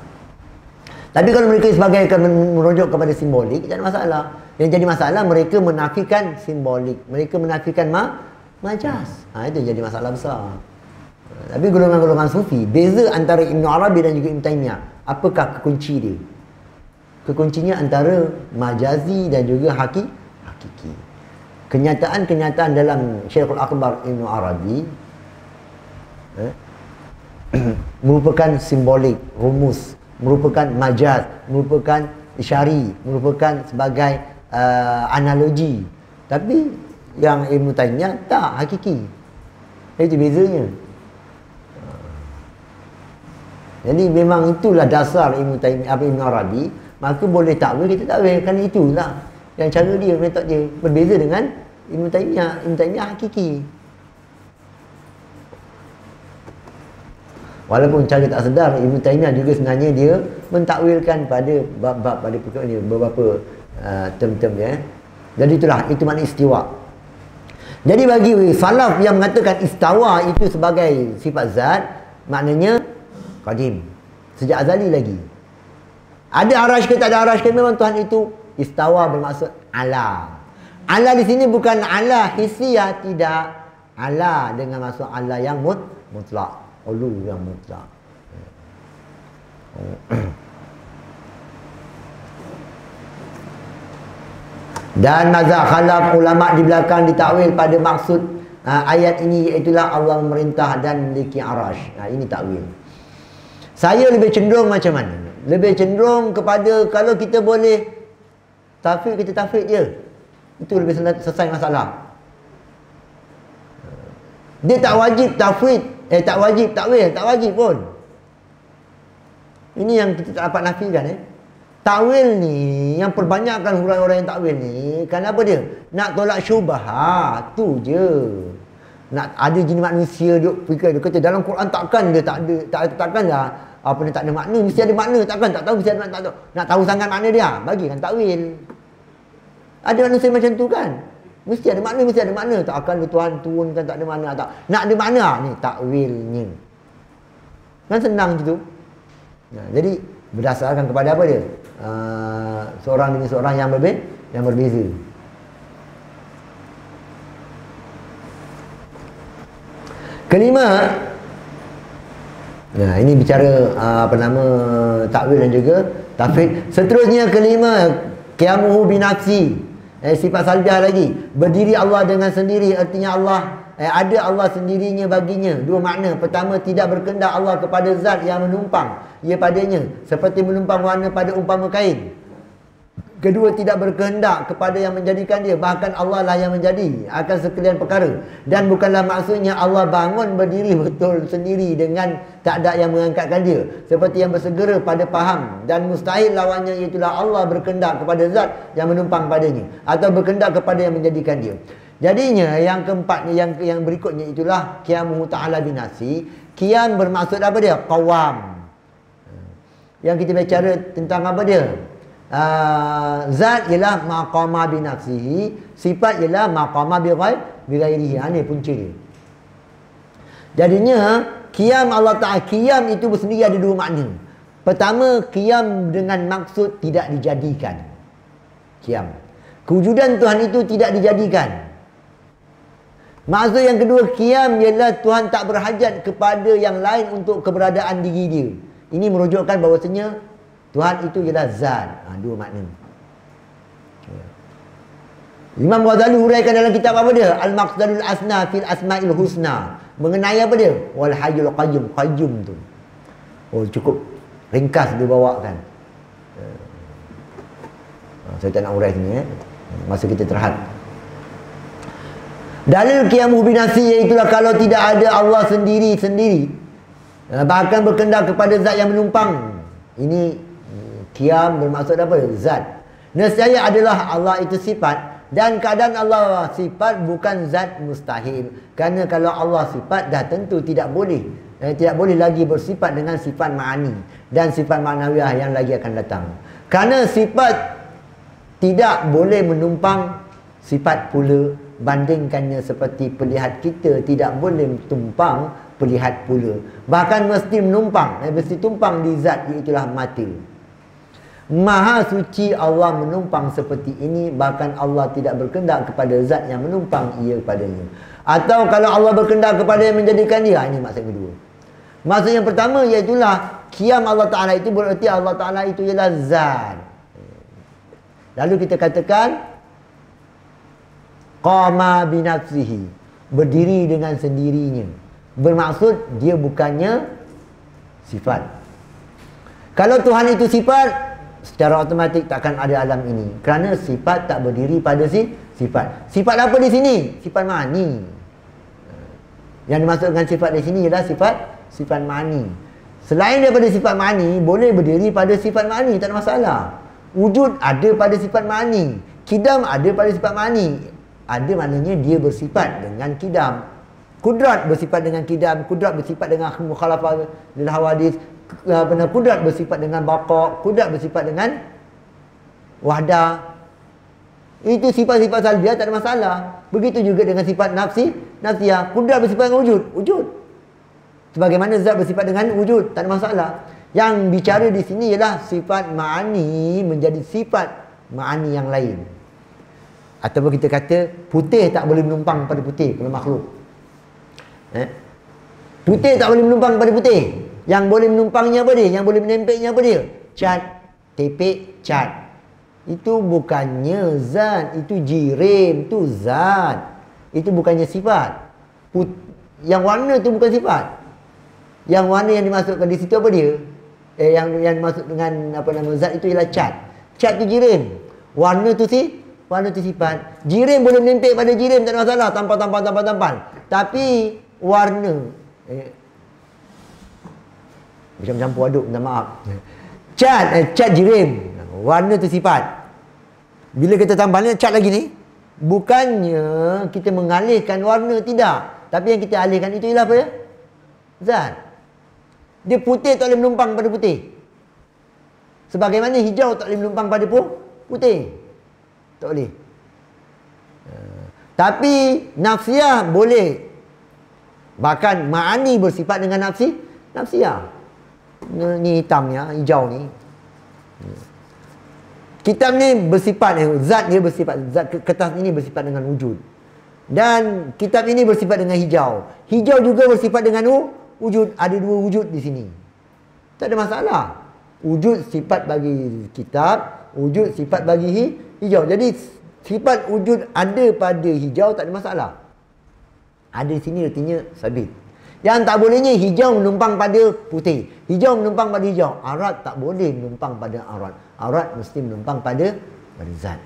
Tapi kalau mereka sebagai merujuk kepada simbolik, tak ada masalah. Yang jadi masalah mereka menafikan simbolik, mereka menafikan majas. Itu jadi masalah besar. Tapi golongan-golongan sufi, beza antara Ibn Arabi dan juga Ibn Taymiyah. Apakah kekunci dia? Kekuncinya antara majazi dan juga hakiki. Kenyataan-kenyataan dalam Syekhul Akbar Ibn Arabi merupakan simbolik, rumus, merupakan majaz, merupakan isyari, merupakan sebagai analogi. Tapi yang Ibn Taymiyah tak hakiki. Itu bezanya. Jadi memang itulah dasar Ibn Taymiyah, Ibn Arabi. Maka boleh takwil, kita takwil. Kerana itulah yang cara dia, metod dia berbeza dengan Ibn Taymiyah. Ibn Taymiyah hakiki. Walaupun cara tak sedar, Ibn Taymiyah juga sebenarnya dia mentakwilkan pada bab-bab, pada perkara ni beberapa term-term dia. Jadi itulah, itu makna istiwa. Jadi bagi salaf yang mengatakan istawa itu sebagai sifat zat, maknanya qadim, sejak azali lagi. Ada arash ke tak ada arash ke, memang Tuhan itu istawa bermaksud ala. Ala di sini bukan ala hissiyah, tidak. Ala dengan maksud ala yang mutlak, ulu yang mutlak. Dan mazhab khalaf ulama di belakang ditakwil pada maksud ayat ini, iaitulah Allah memerintah dan memiliki arash. Ini takwil. Saya lebih cenderung macam mana? Lebih cenderung kepada kalau kita boleh tafwid, kita tafwid je. Itu lebih selesai masalah. Dia tak wajib tafwid, tak wajib takwil, tak wajib pun. Ini yang kita tak dapat nafikan. Takwil ni, yang perbanyakkan orang-orang yang takwil ni, kenapa dia? Nak tolak syubhat, tu je. Nak ada jenis manusia dia fikir, dia kata dalam Quran takkan dia tak ada, takkan lah apa ni tak ada makna, mesti ada makna, takkan tak tahu, mesti ada makna, tak tahu. Nak tahu sangat makna dia, bagikan takwil. Ada manusia macam tu kan? Mesti ada makna, mesti ada makna. Takkan Tuhan turunkan tak ada makna, tak. Nak ada makna ni takwilnya. Kan senang gitu. Jadi berdasarkan kepada apa dia? Seorang dengan seorang yang berbeza. Kelima, ini bicara takwil dan juga tafwid. Seterusnya kelima, qiyamuhu binafsi. Sifat salbiah lagi. Berdiri Allah dengan sendiri, artinya Allah ada Allah sendirinya baginya. Dua makna. Pertama, tidak berkehendak Allah kepada zat yang menumpang ia padanya, seperti menumpang warna pada umpama kain. Kedua, tidak berkehendak kepada yang menjadikan dia, bahkan Allah lah yang menjadi akan sekalian perkara. Dan bukanlah maksudnya Allah bangun berdiri betul sendiri dengan tak ada yang mengangkatkan dia, seperti yang bersegera pada faham. Dan mustahil lawannya, iaitulah Allah berkehendak kepada zat yang menumpang padanya, atau berkehendak kepada yang menjadikan dia. Jadinya yang keempat, yang berikutnya itulah qiyamuhu ta'ala binafsi. Qiyam bermaksud apa dia? Qawam. Yang kita bicara tentang apa dia? Zat ialah maqama binafsihi, sifat ialah maqama bighairihi. Ini punca dia. Jadinya qiyam Allah Ta'ala, qiyam itu bersendiri ada dua makna. Pertama, qiyam dengan maksud tidak dijadikan. Qiyam, kewujudan Tuhan itu tidak dijadikan. Maksud yang kedua, qiyam ialah Tuhan tak berhajat kepada yang lain untuk keberadaan diri dia. Ini merujukkan bahawasanya Tuhan itu ialah zat. Dua makna. Imam Ghazali huraikan dalam kitab apa dia? Al-Maqsadul Asna fil Asma'il Husna. Mengenai apa dia? Wal Hayyul Qayyum. Qayyum tu. Cukup ringkas dia bawakan. Saya tak nak urai sini masa kita terhad. Dalil qiyamuhu binafsi, iaitulah kalau tidak ada Allah sendiri-sendiri, bahkan berkehendak kepada zat yang menumpang. Ini qiyam bermaksud apa? Zat. Nescaya adalah Allah itu sifat, dan keadaan Allah sifat bukan zat mustahil. Kerana kalau Allah sifat, dah tentu tidak boleh lagi bersifat dengan sifat ma'ani dan sifat ma'nawiyah yang lagi akan datang. Kerana sifat tidak boleh menumpang sifat pula, bandingkannya seperti pelihat kita tidak boleh tumpang pelihat pula. Bahkan mesti menumpang, mesti tumpang di zat, iaitulah mata. Maha suci Allah menumpang seperti ini, bahkan Allah tidak berkehendak kepada zat yang menumpang ia kepadanya. Atau kalau Allah berkehendak kepada yang menjadikan dia, ini maksud kedua. Maksud yang pertama iaitulah qiyam Allah Ta'ala itu bererti Allah Ta'ala itu ialah zat. Lalu kita katakan qama binafsihi, berdiri dengan sendirinya. Bermaksud dia bukannya sifat. Kalau Tuhan itu sifat, secara automatik takkan ada alam ini, kerana sifat tak berdiri pada sifat. Sifat apa di sini? Sifat ma'ani. Yang dimaksud dengan sifat di sini ialah sifat ma'ani. Selain daripada sifat ma'ani, boleh berdiri pada sifat ma'ani, tak ada masalah. Wujud ada pada sifat ma'ani, kidam ada pada sifat ma'ani. Ada maknanya dia bersifat dengan kidam. Kudrat bersifat dengan kidam, kudrat bersifat dengan mukhalafah lil hawadis, kudrat bersifat dengan baqa, kudrat bersifat dengan wahdah. Itu sifat-sifat salbiah, tak ada masalah. Begitu juga dengan sifat nafsiyah. Kudrat bersifat dengan wujud. Sebagaimana zat bersifat dengan wujud, tak ada masalah. Yang bicara di sini ialah sifat ma'ani menjadi sifat ma'ani yang lain. Ataupun kita kata putih tak boleh menumpang pada putih kalau makhluk. Putih tak boleh menumpang pada putih. Yang boleh menumpangnya apa dia? Yang boleh menempelnya apa dia? Cat, tepek, cat. Itu bukannya zat, itu jirim, itu zat. Itu bukannya sifat. Yang warna tu bukan sifat. Yang warna yang dimasukkan di situ apa dia? Yang dimasuk dengan apa nama zat itu ialah cat. Cat tu jirim. Warna tu sifat. Jirim boleh menempel pada jirim, tak ada masalah. Tampal. Tapi warna macam campur aduk, minta maaf. Cat jirim. Warna tu sifat. Bila kita tambahnya cat lagi ni, bukannya kita mengalihkan warna, tidak. Tapi yang kita alihkan itu ialah apa ya? Zat. Dia putih tak boleh menumpang pada putih. Sebagaimana hijau tak boleh menumpang pada putih. Tak boleh. Tapi nafsiyah boleh. Bahkan ma'ani bersifat dengan nafsiyah. Ni hitamnya, hijau ni. Kitab ni bersifat, zat dia bersifat, zat kertas ini bersifat dengan wujud. Dan kitab ini bersifat dengan hijau. Hijau juga bersifat dengan wujud. Ada dua wujud di sini. Tak ada masalah. Wujud sifat bagi kitab, wujud sifat bagi hijau. Jadi sifat wujud ada pada hijau, tak ada masalah. Ada di sini artinya sabit. Yang tak bolehnya hijau menumpang pada putih, hijau menumpang pada hijau. Arat tak boleh menumpang pada arat. Arat mesti menumpang pada zat.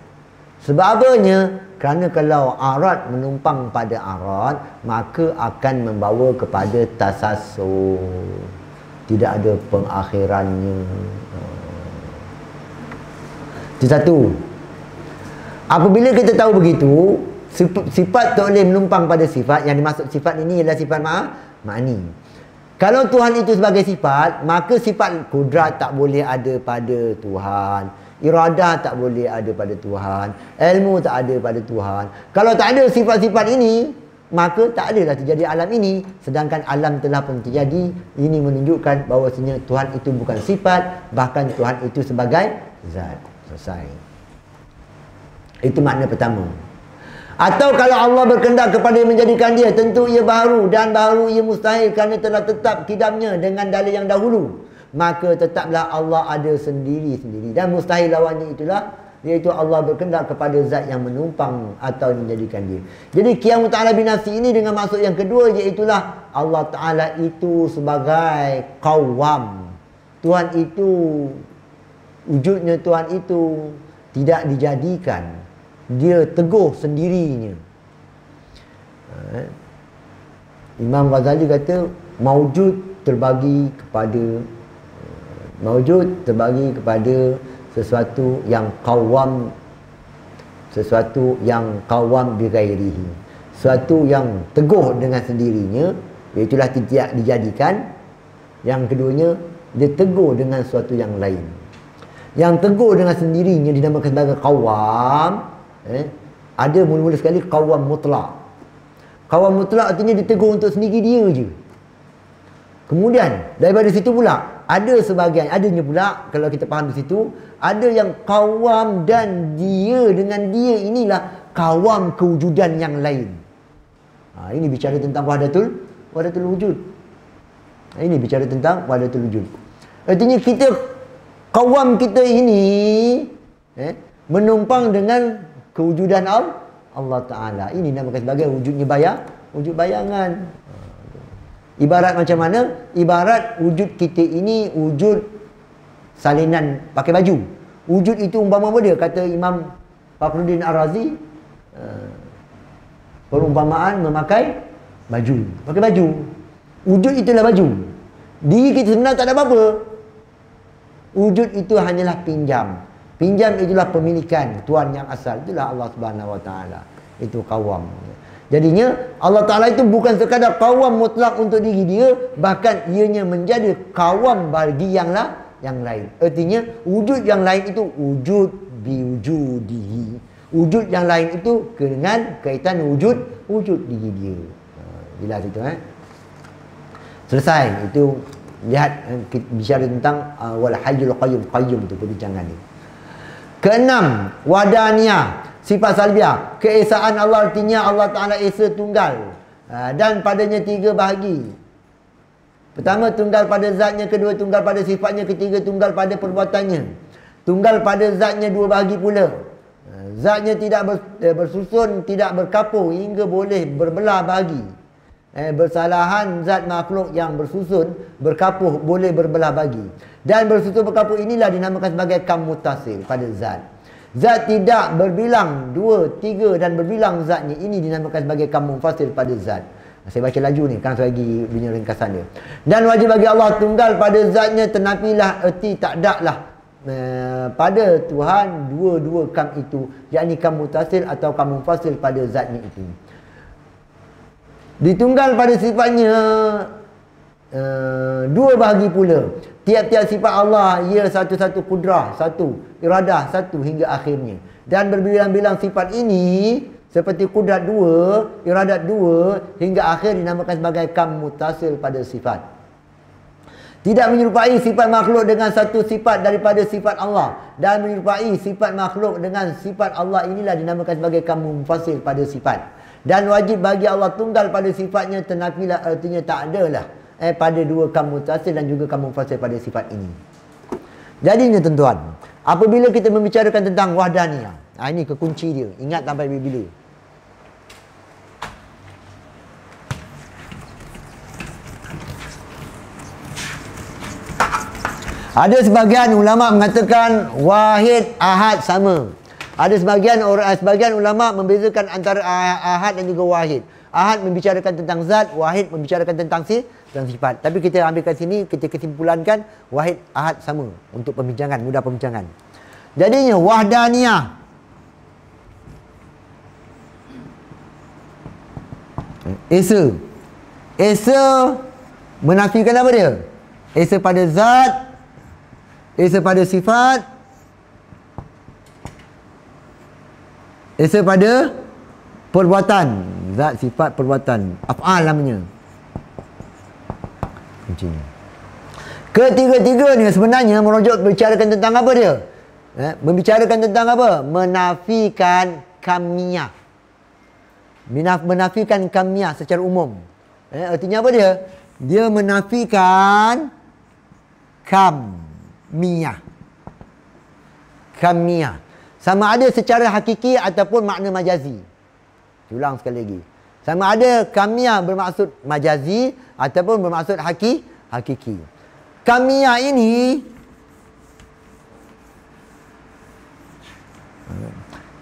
Sebab apanya? Kerana kalau arat menumpang pada arat, maka akan membawa kepada tasassuh. Tidak ada pengakhirannya. Itu satu. Apabila kita tahu begitu, sifat tak boleh menumpang pada sifat. Yang dimaksud sifat ini ialah sifat ma'ani. Kalau Tuhan itu sebagai sifat, maka sifat kudrat tak boleh ada pada Tuhan, iradah tak boleh ada pada Tuhan, ilmu tak ada pada Tuhan. Kalau tak ada sifat-sifat ini, maka tak adalah terjadi alam ini. Sedangkan alam telah pun terjadi. Ini menunjukkan bahawasanya Tuhan itu bukan sifat, bahkan Tuhan itu sebagai zat. Selesai. Itu makna pertama. Atau kalau Allah berkehendak kepada yang menjadikan dia, tentu ia baharu, dan baharu ia mustahil kerana telah tetap kidamnya dengan dalil yang dahulu. Maka tetaplah Allah ada sendiri-sendiri. Dan mustahil lawannya itulah, iaitu Allah berkehendak kepada zat yang menumpang atau menjadikan dia. Jadi qiyam ta'ala binafsi ini dengan maksud yang kedua, iaitulah Allah Ta'ala itu sebagai qawwam. Tuhan itu, wujudnya Tuhan itu tidak dijadikan. Dia teguh sendirinya. Imam Ghazali kata maujud terbagi kepada sesuatu yang qawwam, sesuatu yang qawwam bi ghairihi, sesuatu yang teguh dengan sendirinya, iaitulah tidak dijadikan. Yang keduanya, dia teguh dengan sesuatu yang lain. Yang teguh dengan sendirinya dinamakan sebagai qawwam, ada mula-mula sekali qawam mutlak. Qawam mutlak artinya ditegur untuk sendiri dia je. Kemudian daripada situ pula ada sebahagian, adanya pula kalau kita faham di situ, ada yang qawam dan dia dengan dia inilah qawam kewujudan yang lain. Ini bicara tentang wahdatul wujud. Ini bicara tentang wahdatul wujud. Artinya kita qawam kita ini menumpang dengan kewujudan Allah Ta'ala. Ini namakan sebagai wujud bayangan. Ibarat macam mana? Ibarat wujud kita ini wujud salinan pakai baju. Wujud itu umpama apa dia? Kata Imam Fakhruddin Ar-Razi, perumpamaan memakai baju. Pakai baju. Wujud itulah baju. Diri kita sebenarnya tak ada apa-apa. Wujud itu hanyalah pinjam. Pinjam itulah pemilikan Tuhan yang asal. Itulah Allah Subhanahu Wa Taala. Itu qawam. Jadinya Allah Ta'ala itu bukan sekadar qawam mutlak untuk diri dia, bahkan ianya menjadi qawam bagi yang lain. Artinya wujud yang lain itu wujud biwujudihi. Wujud yang lain itu dengan kaitan wujud diri dia. Jelas itu selesai. Itu lihat bicara tentang wal hayyul qayyum tu perbincangan ni. Keenam, wadaniyah, sifat salbiah. Keesaan Allah artinya Allah Ta'ala esa tunggal, dan padanya tiga bahagi. Pertama, tunggal pada zatnya. Kedua, tunggal pada sifatnya. Ketiga, tunggal pada perbuatannya. Tunggal pada zatnya dua bahagi pula. Zatnya tidak bersusun, tidak berkapur hingga boleh berbelah bahagi. Bersalahan zat makhluk yang bersusun, berkapuh, boleh berbelah bagi. Dan bersusun berkapuh inilah dinamakan sebagai kam mutasil pada zat. Zat tidak berbilang 2, 3 dan berbilang zatnya. Ini dinamakan sebagai kam munfasil pada zat. Saya baca laju ni kan, saya bagi punya ringkasan dia. Dan wajib bagi Allah tunggal pada zatnya, tenapilah erti tak ada lah pada Tuhan dua kam itu, yakni kam mutasil atau kam munfasil pada zatnya itu. Ditunggal pada sifatnya dua bahagi pula. Tiap-tiap sifat Allah ia satu-satu kudrah, satu iradah, satu hingga akhirnya. Dan berbilang-bilang sifat ini seperti kudrat dua, iradat dua hingga akhir dinamakan sebagai kam mutasil pada sifat. Tidak menyerupai sifat makhluk dengan satu sifat daripada sifat Allah, dan menyerupai sifat makhluk dengan sifat Allah inilah dinamakan sebagai kam munfasil pada sifat. Dan wajib bagi Allah tunggal pada sifatnya, tenafilah artinya tak adalah pada dua kam mutasil dan juga kam munfasil pada sifat ini. Jadinya tuan-tuan, apabila kita membicarakan tentang wahdaniyah, ini kekunci dia. Ingat sampai bila-bila. Ada sebahagian ulama mengatakan wahid ahad sama. Ada sebahagian ulama membezakan antara ahad dan juga wahid. Ahad membicarakan tentang zat, wahid membicarakan tentang sifat. Tapi kita ambil kat sini, kita kesimpulankan wahid ahad sama untuk pembincangan, mudah pembincangan. Jadinya wahdaniyah Esa menafikan apa dia? Esa pada zat, esa pada sifat, esa pada perbuatan. Zat, sifat, perbuatan. Af'al namanya. Kuncinya. Ketiga-tiga ni sebenarnya merujuk membicarakan tentang apa dia? Membicarakan tentang apa? Menafikan kamiyah. Menafikan kamiyah secara umum. Artinya apa dia? Dia menafikan kamiyah. Kamiyah. Sama ada secara hakiki ataupun makna majazi. Ulang sekali lagi. Sama ada kamiyah bermaksud majazi ataupun bermaksud hakiki. Kamiyah ini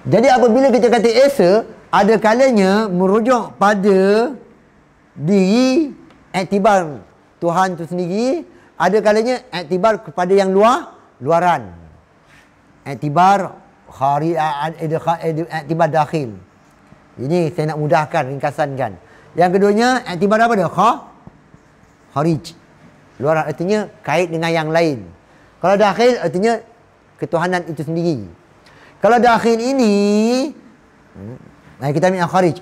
jadi apabila kita kata esa, ada kalanya merujuk pada diri, iktibar Tuhan itu sendiri. Ada kalanya iktibar kepada yang luaran. Iktibar iktibar dakhil. Ini saya nak mudahkan, ringkasankan. Yang keduanya, iktibar apa dia? Kharij. Luaran artinya kait dengan yang lain. Kalau dakhil artinya ketuhanan itu sendiri. Kalau dakhil ini Kita ambil yang kharij.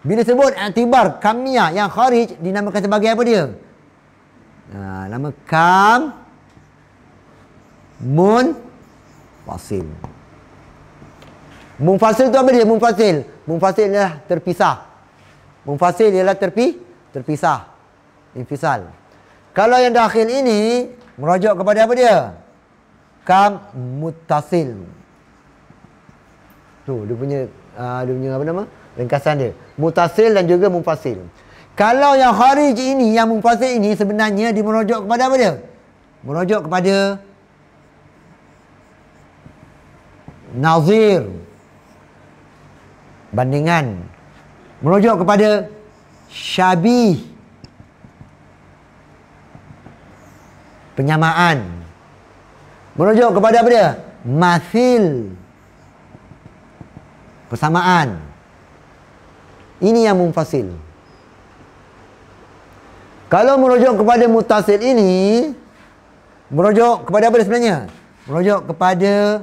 Bila sebut i'tibar kamiyah yang kharij dinamakan sebagai apa dia? Nama kam munfasil. Munfasil tu apa dia? Munfasil ialah terpisah. Munfasil ialah terpisah. Infisal. Kalau yang dakhil ini merujuk kepada apa dia? Kam muttasil. Tu dia punya apa nama? Ringkasan dia. Muttasil dan juga munfasil. Kalau yang kharij ini, yang munfasil ini sebenarnya dia merujuk kepada apa dia? Merujuk kepada nazir, bandingan. Merujuk kepada syabih, penyamaan. Merujuk kepada apa dia? Mathil, persamaan. Ini yang munfasil. Kalau merujuk kepada muttasil ini, merujuk kepada apa sebenarnya? Merujuk kepada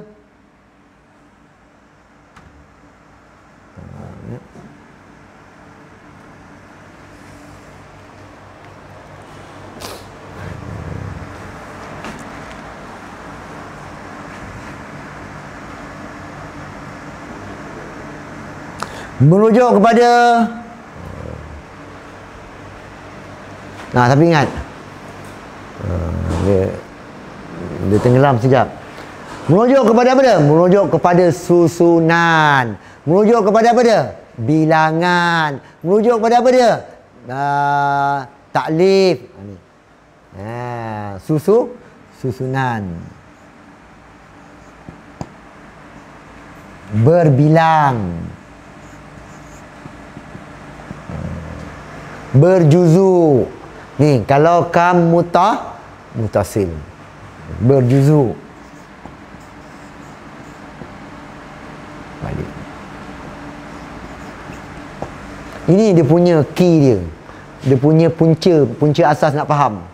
tapi ingat dia tenggelam sekejap. Merujuk kepada apa dia? Merujuk kepada susunan. Merujuk kepada apa dia? Bilangan. Merujuk kepada apa dia? Taklif. Susunan. Berbilang. Berjuzu. Ni kalau kam mutasil. Berjuzu. Balik. Ini dia punya key dia. Dia punya punca asas nak faham.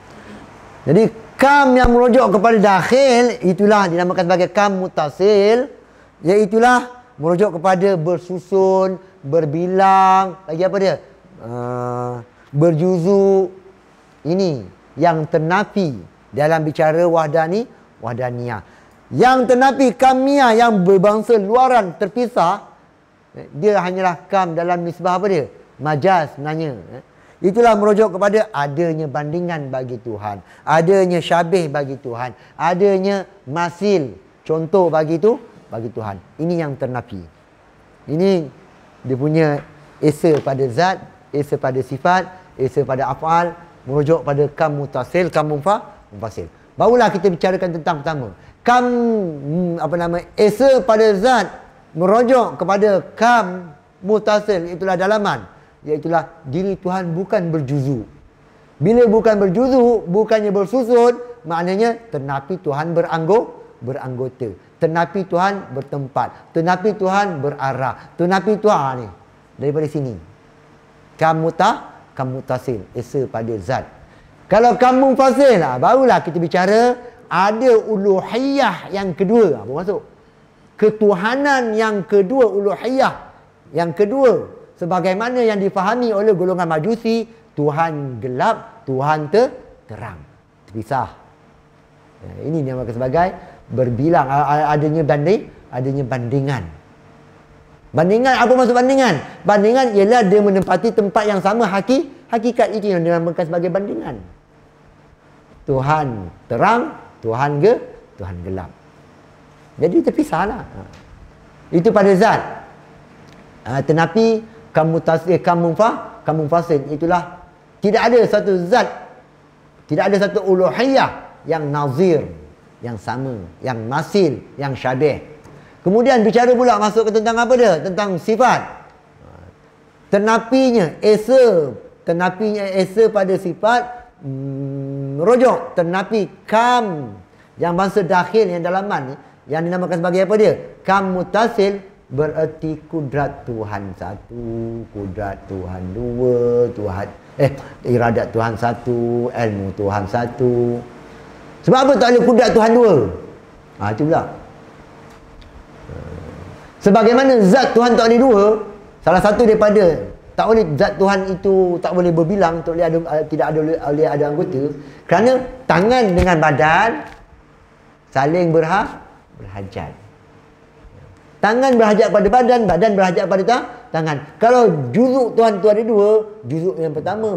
Jadi kam yang merujuk kepada dakhil itulah dinamakan sebagai kam mutasil, iaitulah merujuk kepada bersusun, berbilang, lagi apa dia? Berjuzu. Ini yang ternafi dalam bicara wahdaniyah. Yang ternafi kamiyah yang berbangsa luaran terpisah, dia hanyalah kam dalam nisbah apa dia? Majaz sebenarnya. Itulah merujuk kepada adanya bandingan bagi Tuhan, adanya syabih bagi Tuhan, adanya masil, contoh bagi Tuhan. Ini yang ternafi. Ini dia punya esa pada zat, esa pada sifat, esa pada af'al, merujuk pada kam mutasil, kam munfasil. Barulah kita bicarakan tentang pertama. Kam esa pada zat merujuk kepada kam mutasil, itulah dalaman, iaitulah diri Tuhan bukan berjuzu. Bila bukan berjuzu, bukannya bersusun, maknanya ternapi Tuhan beranggota, ternapi Tuhan bertempat, ternapi Tuhan berarah, ternapi Tuhan ni daripada sini. Kam mutasil, esa pada zat. Kalau kam munfasil, barulah kita bicara ada uluhiyah yang kedua. Apa maksud? Ketuhanan yang kedua, uluhiyah yang kedua, sebagaimana yang difahami oleh golongan Majusi, Tuhan gelap, Tuhan terang, terpisah. Ini dinamakan sebagai berbilang, adanya bandingan. Bandingan, apa maksud bandingan? Bandingan ialah dia menempati tempat yang sama, hakikat itu yang dinamakan sebagai bandingan. Tuhan terang, Tuhan gelap. Jadi terpisahlah. Itu pada zat. Tetapi kam munfasil itulah tidak ada satu zat, tidak ada satu uluhiyah yang nazir, yang sama, yang masil, yang syabih. Kemudian bicara pula masuk ke tentang apa dia? Tentang sifat. Ternapinya esa pada sifat, merujuk ternapi kam yang bangsa dakhil, yang dalaman ni, yang dinamakan sebagai apa dia? Kam mutasil, bererti kudrat Tuhan satu, kudrat Tuhan dua, iradat Tuhan satu, ilmu Tuhan satu. Sebab apa tak ada kudrat Tuhan dua? Itu pula. Sebagaimana zat Tuhan tak ada dua, Salah satu daripada tak boleh zat Tuhan itu tak boleh berbilang, tak boleh ada, tidak ada boleh ada anggota, kerana tangan dengan badan saling berhajat. Tangan berhajat pada badan, badan berhajat pada tangan. Kalau juzuk Tuhan tu ada dua, juzuk yang pertama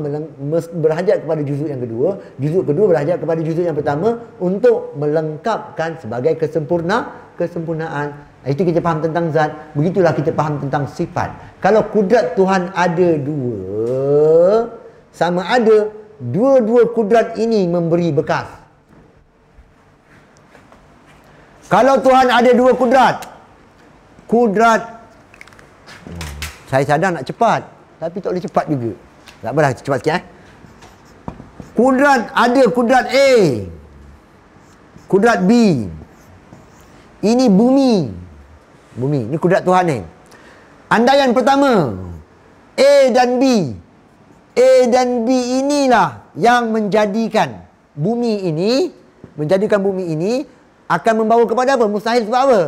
berhajat kepada juzuk yang kedua, juzuk kedua berhajat kepada juzuk yang pertama untuk melengkapkan sebagai kesempurnaan. Itu kita faham tentang zat. Begitulah kita faham tentang sifat. Kalau kudrat Tuhan ada dua, sama ada dua-dua kudrat ini memberi bekas. Kalau Tuhan ada dua kudrat, saya sadar nak cepat, tapi tak boleh cepat juga. Tak apalah, cepat sikit Kudrat A, kudrat B. Ini bumi. Ini kudrat Tuhan ni. Andaian pertama, A dan B. A dan B inilah yang menjadikan bumi ini akan membawa kepada apa? Mustahil sebab apa?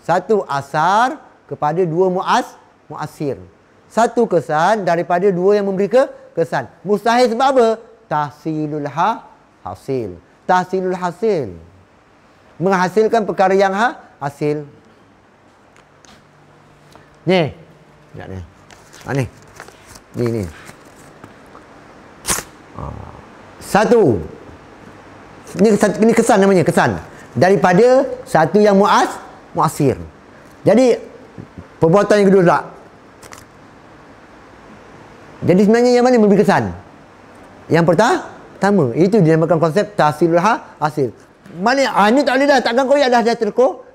Satu asar kepada dua muasir. Satu kesan daripada dua yang memberi kesan. Mustahil sebab apa? Tahsilul hasil. Tahsilul hasil. Menghasilkan perkara yang hasil. Ni. Lihat ni. Ni. Satu. Ini kesan namanya, kesan. Daripada satu yang muasir. Jadi perbuatan yang kedua tak. Jadi sebenarnya yang mana memberi kesan? Yang pertama. Itu dinamakan konsep tahsilul hasil. Mana ni tak boleh dah, takkan koyak dah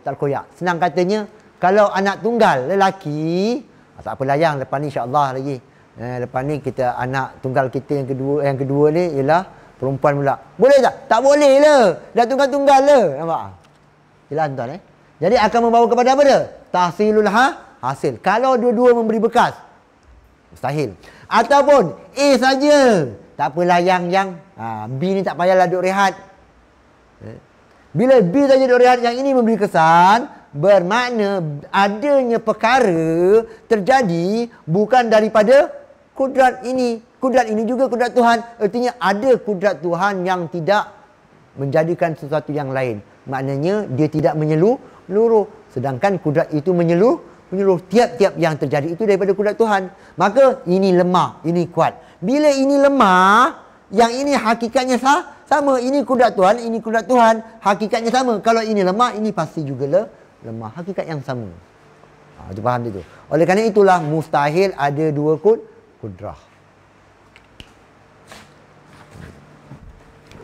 terkoyak. Senang katanya, kalau anak tunggal lelaki, tak apa layang lepas ni insya-Allah lagi. Lepas ni kita anak tunggal kita yang kedua ni ialah perempuan pula. Boleh tak? Tak boleh lah. Dah tunggal-tunggal lah. Nampak? Jelas tuan Jadi akan membawa kepada apa dia? Tahsilul hasil. Kalau dua-dua memberi bekas, mustahil. Ataupun A saja, tak apa layang yang B ni tak payahlah duduk rehat. Bila B saja duduk rehat, yang ini memberi kesan, bermakna adanya perkara terjadi bukan daripada kudrat ini. Kudrat ini juga kudrat Tuhan. Artinya ada kudrat Tuhan yang tidak menjadikan sesuatu yang lain. Maknanya dia tidak menyeluruh. Sedangkan kudrat itu menyeluruh. Tiap-tiap yang terjadi itu daripada kudrat Tuhan. Maka ini lemah, ini kuat. Bila ini lemah, yang ini hakikatnya sama. Ini kudrat Tuhan, ini kudrat Tuhan. Hakikatnya sama. Kalau ini lemah, ini pasti juga lemah. Hakikat yang sama. Itu faham itu. Oleh kerana itulah mustahil ada dua kudrah.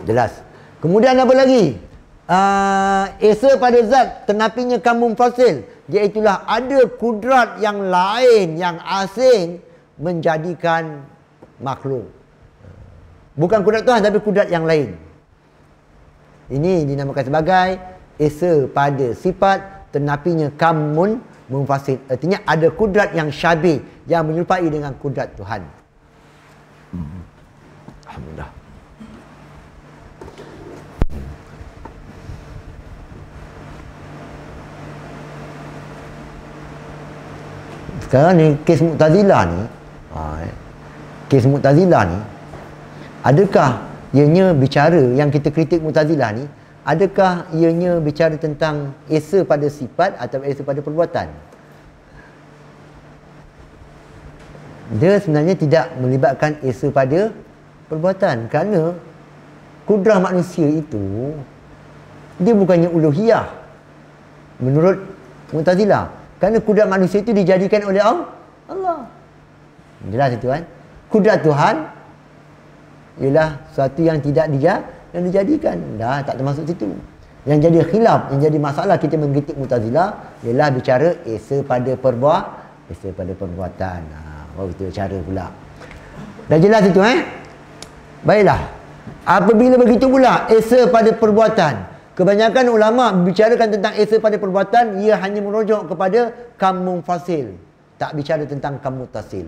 Jelas. Kemudian apa lagi? Esa pada zat ternapinya kaum munfasil, iaitulah ada kudrat yang lain yang asing menjadikan makhluk. Bukan kudrat Tuhan tapi kudrat yang lain. Ini dinamakan sebagai esa pada sifat ternapinya kaum munfasil. Artinya ada kudrat yang syabih yang menyerupai dengan kudrat Tuhan. Alhamdulillah. Sekarang ni kes Mu'tazilah ni, adakah ianya bicara yang kita kritik Mu'tazilah ni, adakah ianya bicara tentang esa pada sifat atau esa pada perbuatan? Dia sebenarnya tidak melibatkan esa pada perbuatan, kerana kudrah manusia itu dia bukannya uluhiyah menurut Mu'tazilah. Kerana kudrat manusia itu dijadikan oleh Allah. Jelas itu kan? Kudrat Tuhan ialah sesuatu yang tidak dijadikan. Dah tak termasuk situ. Yang jadi khilaf, yang jadi masalah kita mengkritik Mu'tazilah ialah bicara esa pada perbuatan. Baru kita bicara pula. Dah jelas itu Baiklah. Apabila begitu pula esa pada perbuatan, kebanyakan ulama bicarakan tentang esa pada perbuatan, ia hanya merujuk kepada kam munfasil. Tak bicara tentang kam muttasil.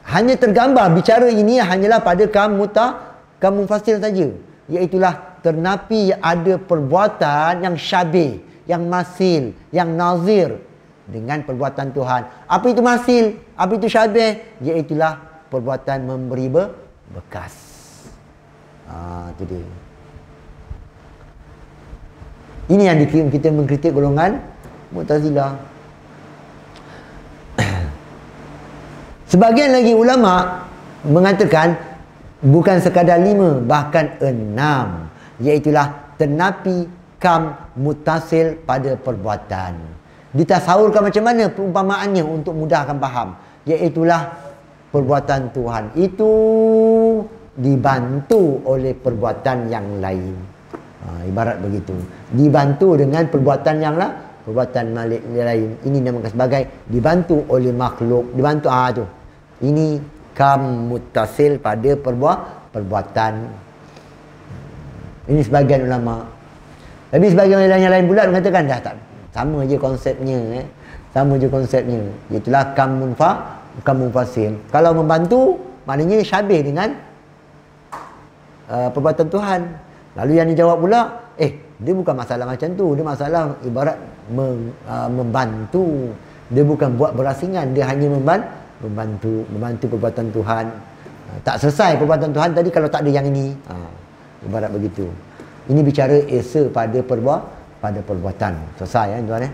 Hanya tergambar bicara ini hanyalah pada kam munfasil saja. Iaitulah ternapi ada perbuatan yang syabih, yang masil, yang nazir dengan perbuatan Tuhan. Apa itu masil? Apa itu syabih? Iaitulah perbuatan memberi bekas. Itu dia. Ini yang kita mengkritik golongan Mu'tazilah. Sebagian lagi ulama mengatakan bukan sekadar 5, bahkan 6. Iaitulah ternapi kam mutasil pada perbuatan. Ditasawurkan macam mana perumpamaannya untuk mudahkan faham. Iaitulah perbuatan Tuhan itu dibantu oleh perbuatan yang lain. Ibarat begitu. Dibantu dengan perbuatan yang perbuatan lain. Ini dinamakan sebagai dibantu oleh makhluk. Dibantu tu. Ini kam mutasil pada perbuatan. Ini sebagian ulama. Tapi sebagian ulama yang lain pula mengatakan dah tak sama je konsepnya. Sama je konsepnya. Itulah kam munfasil. Kalau membantu maknanya syabih dengan perbuatan Tuhan. Lalu yang dijawab pula, dia bukan masalah macam tu. Dia masalah ibarat membantu. Dia bukan buat berasingan. Dia hanya membantu perbuatan Tuhan. Tak selesai perbuatan Tuhan tadi kalau tak ada yang ini. Ibarat begitu. Ini bicara esa pada perbuatan. Selesai tuan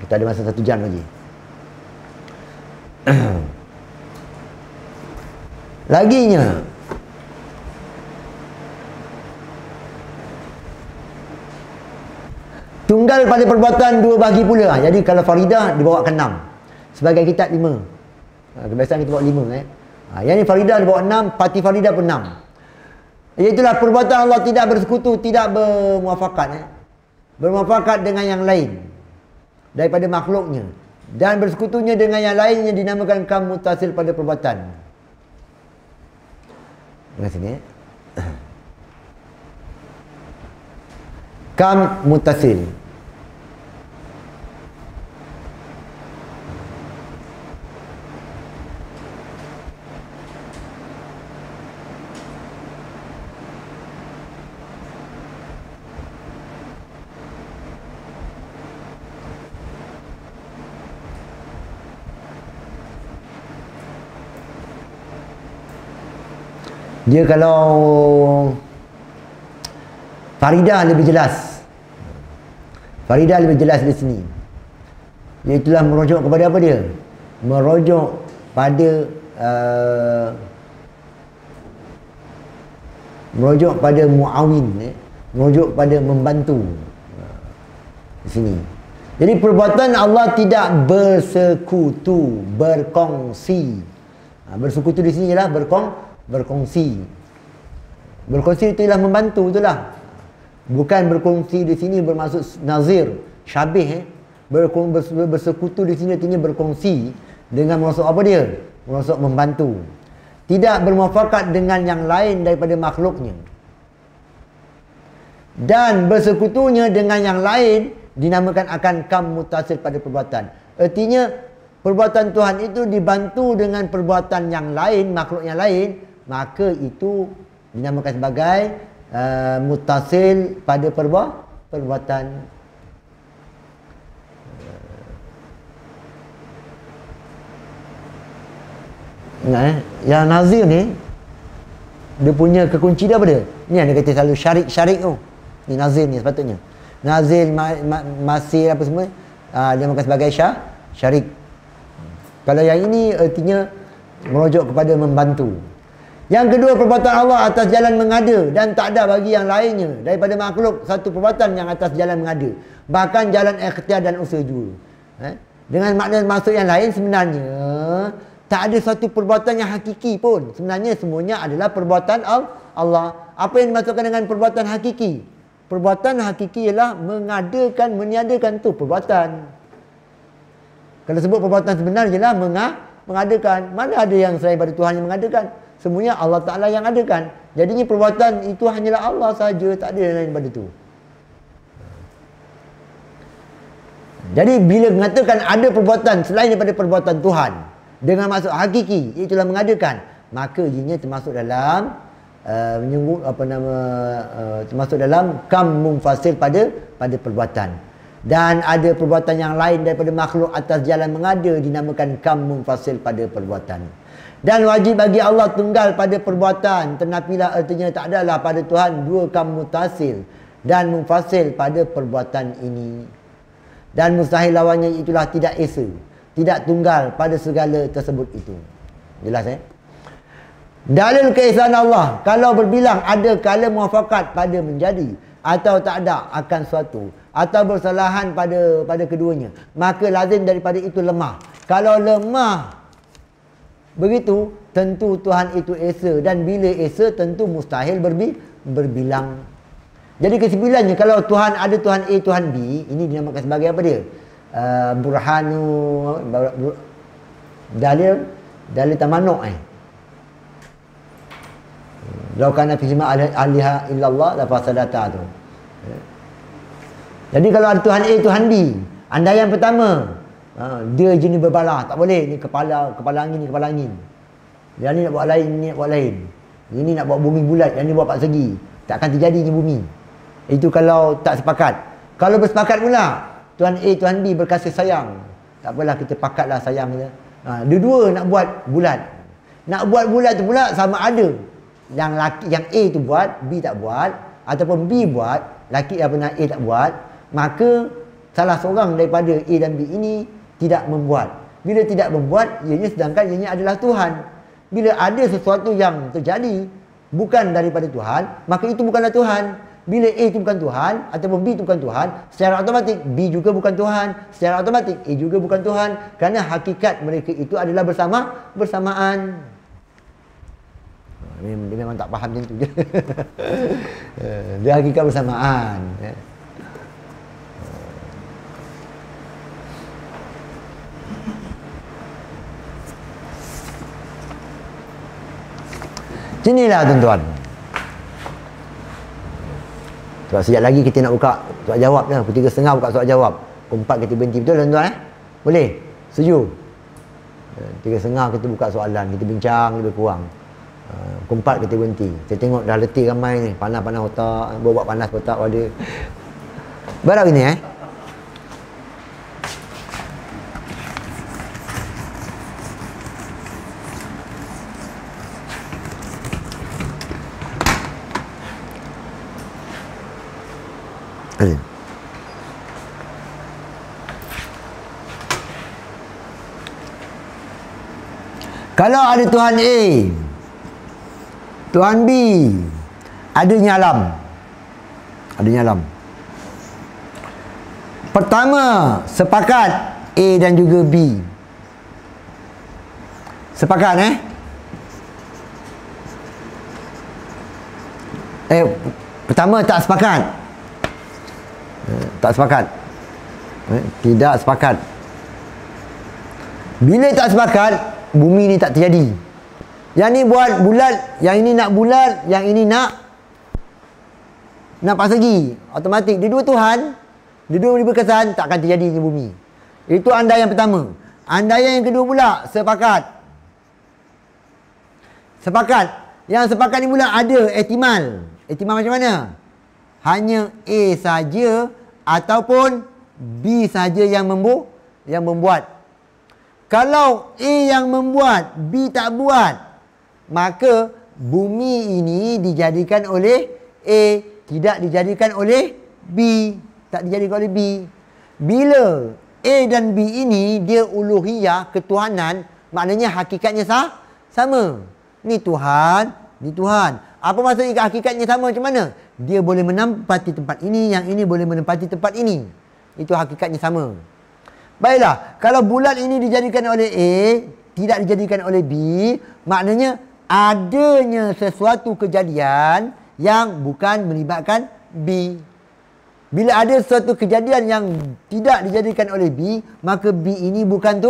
Kita ada masa 1 jam lagi. Laginya, tunggal pada perbuatan 2 bahagi pula. Jadi kalau faridah dibawa ke 6. Sebagai kitab 5. Kebiasaan kita bawa 5 Yang ni faridah dibawa 6, parti faridah pun 6. Iaitulah perbuatan Allah tidak bersekutu, tidak bermuafakat bermuafakat dengan yang lain daripada makhluknya, dan bersekutunya dengan yang lain yang dinamakan kam mutasil pada perbuatan. Dengar sini kam mutasil. Dia kalau faridah lebih jelas. Faridah lebih jelas di sini. Iaitulah merujuk kepada apa dia? Merujuk pada merujuk pada muawin, merujuk pada membantu. Di sini. Jadi perbuatan Allah tidak bersekutu, berkongsi. Bersekutu di sini ialah berkongsi. Berkongsi itu ialah membantu, itulah. Bukan berkongsi di sini bermaksud nazir, syabih. Bersekutu di sini artinya berkongsi dengan maksud apa dia? Maksud membantu. Tidak bermuafakat dengan yang lain daripada makhluknya. Dan bersekutunya dengan yang lain dinamakan akan kam mutasil pada perbuatan. Artinya perbuatan Tuhan itu dibantu dengan perbuatan yang lain, makhluk yang lain, maka itu dinamakan sebagai mutasil pada perbuatan. Yang nazir ni dia punya kekunci dia apa dia? Ni yang dia kata selalu syarik tu. Ni nazir ni sepatutnya. Nazir masir apa semua dia makan sebagai syarik. Kalau yang ini artinya merujuk kepada membantu. Yang kedua, perbuatan Allah atas jalan mengada dan tak ada bagi yang lainnya daripada makhluk satu perbuatan yang atas jalan mengada, bahkan jalan ikhtiar dan usaha juga. Dengan makna maksud yang lain, sebenarnya tak ada satu perbuatan yang hakiki pun. Sebenarnya semuanya adalah perbuatan Allah. Apa yang dimaksudkan dengan perbuatan hakiki? Perbuatan hakiki ialah mengadakan, meniadakan tu perbuatan. Kalau sebut perbuatan sebenar ialah mengadakan. Mana ada yang selain pada Tuhan yang mengadakan? Semuanya Allah Ta'ala yang adakan. Jadinya perbuatan itu hanyalah Allah sahaja, tak ada yang lain daripada itu. Jadi bila mengatakan ada perbuatan selain daripada perbuatan Tuhan dengan maksud hakiki, itulah mengadakan, maka ianya termasuk dalam menyebut termasuk dalam kam munfasil pada perbuatan. Dan ada perbuatan yang lain daripada makhluk atas jalan mengada dinamakan kam munfasil pada perbuatan. Dan wajib bagi Allah tunggal pada perbuatan, tenapilah artinya tak adalah pada Tuhan dua kam mutasil dan munfasil pada perbuatan ini. Dan mustahil lawannya itulah tidak esa, tidak tunggal pada segala tersebut itu. Jelas Dalil keesaan Allah, kalau berbilang ada kala muafakat pada menjadi atau tak ada akan suatu, atau bersalahan pada keduanya, maka lazim daripada itu lemah. Kalau lemah begitu, tentu Tuhan itu esa, dan bila esa tentu mustahil berbilang. Jadi kesimpulannya, kalau Tuhan ada Tuhan A, Tuhan B, ini dinamakan sebagai apa dia? Dalil tamanuk Lau kana fihi ma aliha illallah la fasadata tu. Jadi kalau ada Tuhan A, Tuhan B, andaian pertama, dia jenis berbalah, tak boleh. Ni kepala angin, ni kepala angin. Yang ni nak buat lain, ni nak buat lain. Ini nak buat bumi bulat, yang ni buat 4 segi. Tak akan terjadinya bumi. Itu kalau tak sepakat. Kalau bersepakat pula, Tuhan A, Tuhan B berkasih sayang, tak apalah, kita pakatlah sayang kita. Dua-dua nak buat bulat. Nak buat bulat tu pula sama ada yang A tu buat, B tak buat, ataupun B buat, A tak buat, maka salah seorang daripada A dan B ini tidak membuat. Bila tidak membuat, sedangkan ianya adalah Tuhan. Bila ada sesuatu yang terjadi bukan daripada Tuhan, maka itu bukanlah Tuhan. Bila A itu bukan Tuhan ataupun B itu bukan Tuhan, secara automatik B juga bukan Tuhan, secara automatik A juga bukan Tuhan, kerana hakikat mereka itu adalah bersamaan. Dia memang tak faham macam tu je. Dia hakikat bersamaan. Inilah tuan-tuan. Sebab sekejap lagi kita nak buka soal jawab dah. Pukul 3.30 buka soal jawab. Pukul 4 kita berhenti. Betul tuan-tuan Boleh? Setuju? 3.30 kita buka soalan. Kita bincang lebih kurang. Pukul 4 kita berhenti. Kita tengok dah letih ramai ni. Panas-panas otak. Buat panas otak ada. Baru ini kalau ada Tuhan A, Tuhan B, adanya alam. Pertama, sepakat A dan juga B. Sepakat pertama tak sepakat. Tidak sepakat. Bila tak sepakat, bumi ni tak terjadi. Yang ni buat bulat, yang ini nak bulat, yang ini nak persegi. Automatik. Dia dua Tuhan, dia dua beri berkesan, tak akan terjadi di bumi. Itu andaian yang pertama. Andaian yang kedua pula, sepakat. Yang sepakat ni pula ada ihtimal. Ihtimal macam mana? Hanya A saja ataupun B saja yang membuat. Kalau A yang membuat, B tak buat, maka bumi ini dijadikan oleh A, tidak dijadikan oleh B. Tak dijadikan oleh B. Bila A dan B ini dia uluhiyah, ketuhanan, maknanya hakikatnya sama. Ni Tuhan, ni Tuhan. Apa maksudnya hakikatnya sama macam mana? Dia boleh menempati tempat ini, yang ini boleh menempati tempat ini. Itu hakikatnya sama. Baiklah, kalau bulat ini dijadikan oleh A, tidak dijadikan oleh B, maknanya adanya sesuatu kejadian yang bukan melibatkan B. Bila ada sesuatu kejadian yang tidak dijadikan oleh B, maka B ini bukan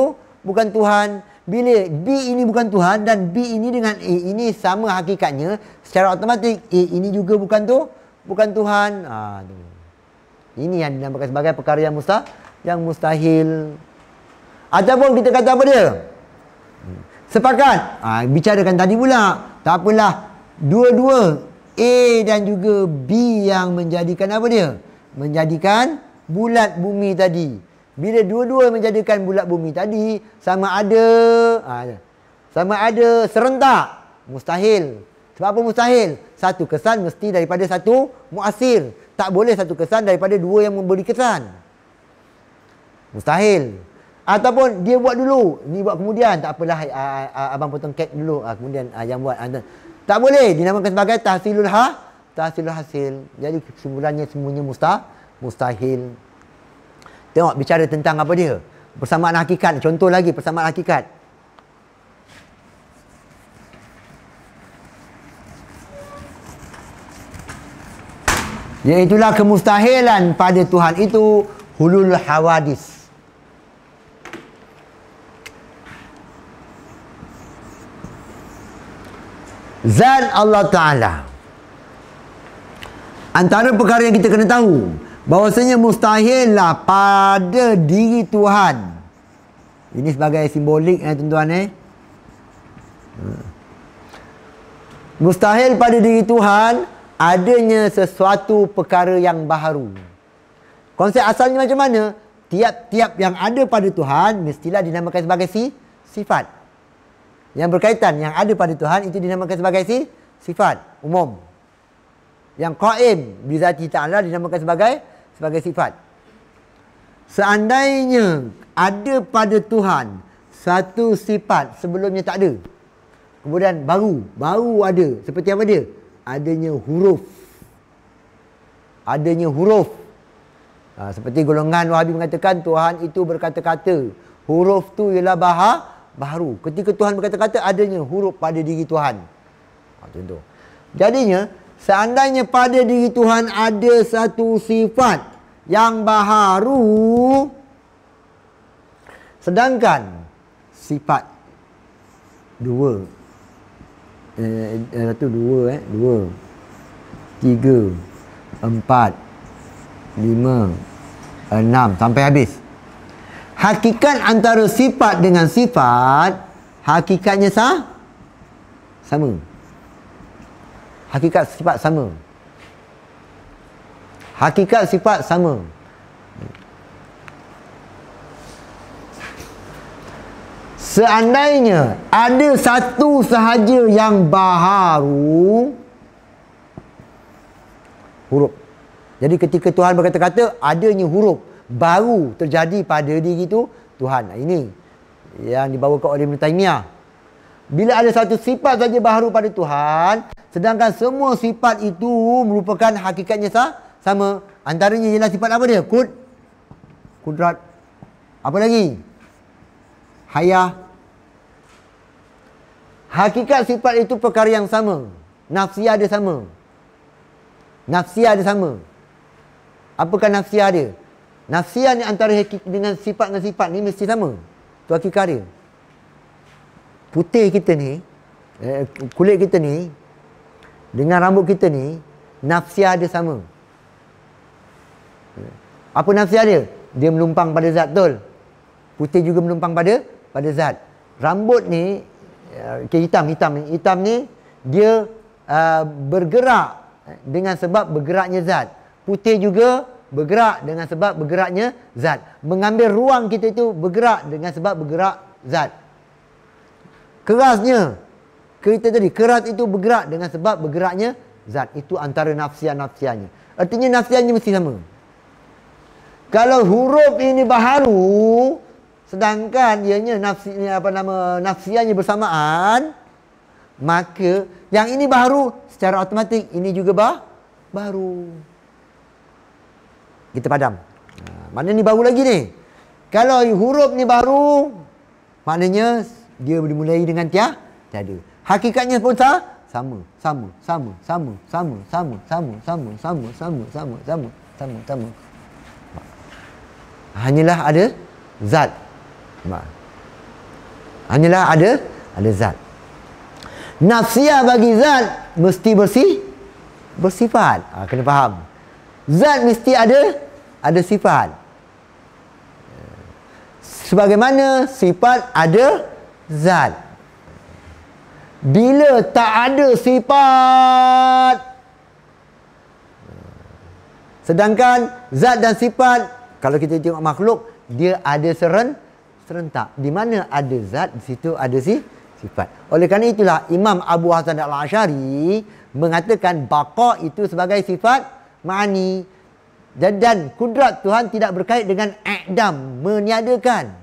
Tuhan. Bila B ini bukan Tuhan dan B ini dengan A ini sama hakikatnya, secara automatik A ini juga bukan Tuhan. Ini yang dinamakan sebagai perkara yang mustahil. Ataupun kita kata apa dia? Sepakat. Bicarakan tadi pula. Tak apalah. Dua-dua A dan juga B yang menjadikan apa dia? Menjadikan bulat bumi tadi. Bila dua-dua menjadikan bulat bumi tadi, sama ada serentak. Mustahil. Sebab apa mustahil? Satu kesan mesti daripada satu muasir. Tak boleh satu kesan daripada dua yang memberi kesan. Mustahil. Ataupun dia buat dulu, ni buat kemudian. Tak apalah, abang potong kek dulu, kemudian yang buat. Tak boleh, dinamakan sebagai tahsilul hasil. Jadi kesimpulannya semuanya mustahil. Tengok, bicara tentang apa dia? Persamaan hakikat. Contoh lagi, persamaan hakikat. Iaitulah kemustahilan pada Tuhan itu hulul hawadis. Zat Allah Ta'ala. Antara perkara yang kita kena tahu, bahawasanya mustahillah pada diri Tuhan. Ini sebagai simbolik tuan-tuan. Mustahil pada diri Tuhan adanya sesuatu perkara yang baharu. Konsep asalnya macam mana? Tiap-tiap yang ada pada Tuhan mestilah dinamakan sebagai sifat. Yang berkaitan, yang ada pada Tuhan itu dinamakan sebagai sifat umum. Yang qaim bizati ta'ala dinamakan sebagai sifat. Seandainya ada pada Tuhan satu sifat sebelumnya tak ada, kemudian baru ada, seperti apa dia? Adanya huruf. Seperti golongan Wahabi mengatakan Tuhan itu berkata-kata. Huruf tu ialah baharu. Ketika Tuhan berkata-kata, adanya huruf pada diri Tuhan. Contoh. Jadinya, seandainya pada diri Tuhan ada satu sifat yang baharu, sedangkan sifat dua, tiga, empat, lima, enam, sampai habis. Hakikat antara sifat dengan sifat, hakikatnya sama. Hakikat sifat sama. Hakikat sifat sama. Seandainya ada satu sahaja yang baharu, huruf. Jadi ketika Tuhan berkata-kata, adanya huruf baru terjadi pada diri itu Tuhan. Ini yang dibawakan oleh Ibn Taymiyah. Bila ada satu sifat saja baharu pada Tuhan, sedangkan semua sifat itu merupakan hakikatnya sama. Antaranya ialah sifat apa dia? Kudrat. Apa lagi? Hayah. Hakikat sifat itu perkara yang sama. Nafsiyah dia sama. Apakah nafsiyah dia? Nafsiyah ni antara dengan sifat ni mesti sama. Itu hakikat dia. Putih kita ni, kulit kita ni, dengan rambut kita ni, nafsiyah dia sama. Apa nafsiyah dia? Dia menumpang pada zat, betul? Putih juga menumpang pada zat. Rambut ni, hitam ni, dia bergerak dengan sebab bergeraknya zat. Putih juga bergerak dengan sebab bergeraknya zat. Mengambil ruang kita itu bergerak dengan sebab bergerak zat. Kerasnya, keras itu bergerak dengan sebab bergeraknya zat. Itu antara nafsiyahnya. Artinya nafsiyahnya mesti sama. Kalau huruf ini baharu, sedangkan ianya nafsiyahnya bersamaan, maka yang ini baharu secara automatik, ini juga baru. Kita padam. Mana ni baru lagi ni? Kalau huruf ni baru, maknanya dia dimulai dengan tiada. Hakikatnya pun sama. Hanyalah ada zat. Hanyalah ada zat. Nafsiyah bagi zat mesti bersifat. Kena faham. Zat mesti ada sifat. Sebagaimana sifat ada zat. Bila tak ada sifat. Sedangkan zat dan sifat, kalau kita tengok makhluk, dia ada serentak. Di mana ada zat, di situ ada sifat. Oleh kerana itulah Imam Abu Hasan Al-Asy'ari mengatakan baqa itu sebagai sifat ma'ani. Dan kudrat Tuhan tidak berkait dengan i'dam, meniadakan.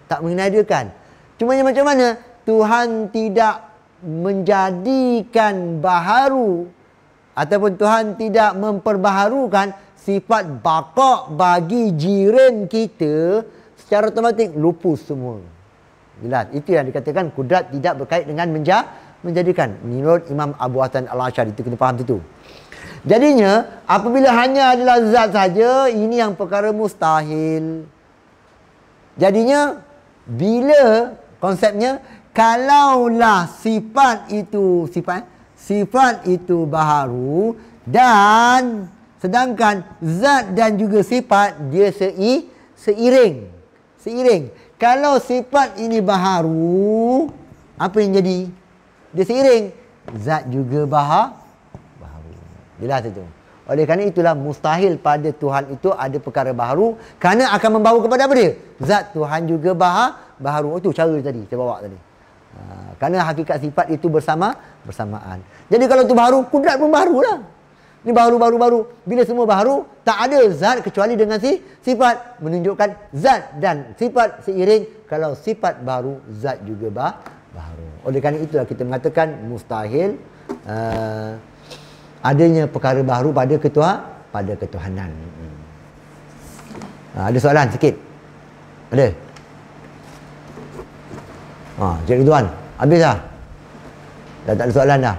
Tak meniadakan. Cuma macam mana? Tuhan tidak menjadikan baharu ataupun Tuhan tidak memperbaharukan sifat baqa bagi jiran kita, secara automatik lupus semua. Jelas. Itu yang dikatakan kudrat tidak berkait dengan menjadikan. Menurut Imam Abu Hasan Al-Asy'ari, itu kena faham itu. Jadinya, apabila hanya adalah zat saja, ini yang perkara mustahil. Jadinya, bila konsepnya, kalaulah sifat itu baharu dan sedangkan zat dan juga sifat dia seiring. Kalau sifat ini baharu, apa yang jadi? Dia seiring. Zat juga baharu. Jelas itu. Oleh kerana itulah mustahil pada Tuhan itu ada perkara baharu, kerana akan membawa kepada apa dia? Zat Tuhan juga baharu. Itu cara tadi saya bawa tadi. Kerana hakikat sifat itu bersamaan. Jadi kalau itu baharu, kudrat pun baharu lah. Ini baharu. Bila semua baharu, tak ada zat kecuali dengan sifat. Menunjukkan zat dan sifat seiring. Kalau sifat baharu, zat juga baharu. Oleh kerana itulah kita mengatakan mustahil adanya perkara baharu pada ketuhanan. Ada soalan sikit? Ada? Cik Ridwan, habis dah? Dah tak ada soalan dah?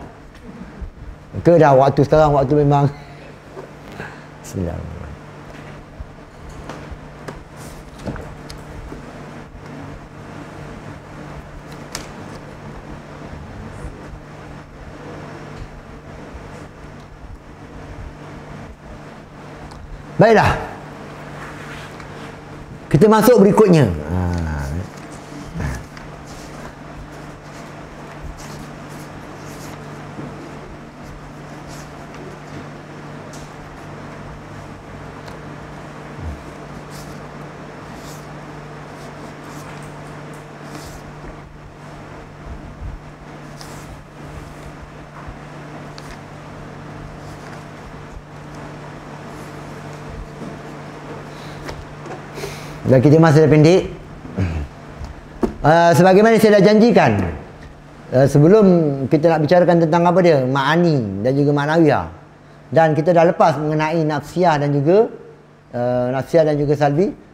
Ke dah waktu sekarang, waktu memang Bismillahirrahmanirrahim. Baiklah, kita masuk berikutnya. Dan kita masa dah pendek. Sebagaimana saya dah janjikan, sebelum kita nak bicarakan tentang apa dia, ma'ani dan juga ma'nawiyah, dan kita dah lepas mengenai nafsiyah dan juga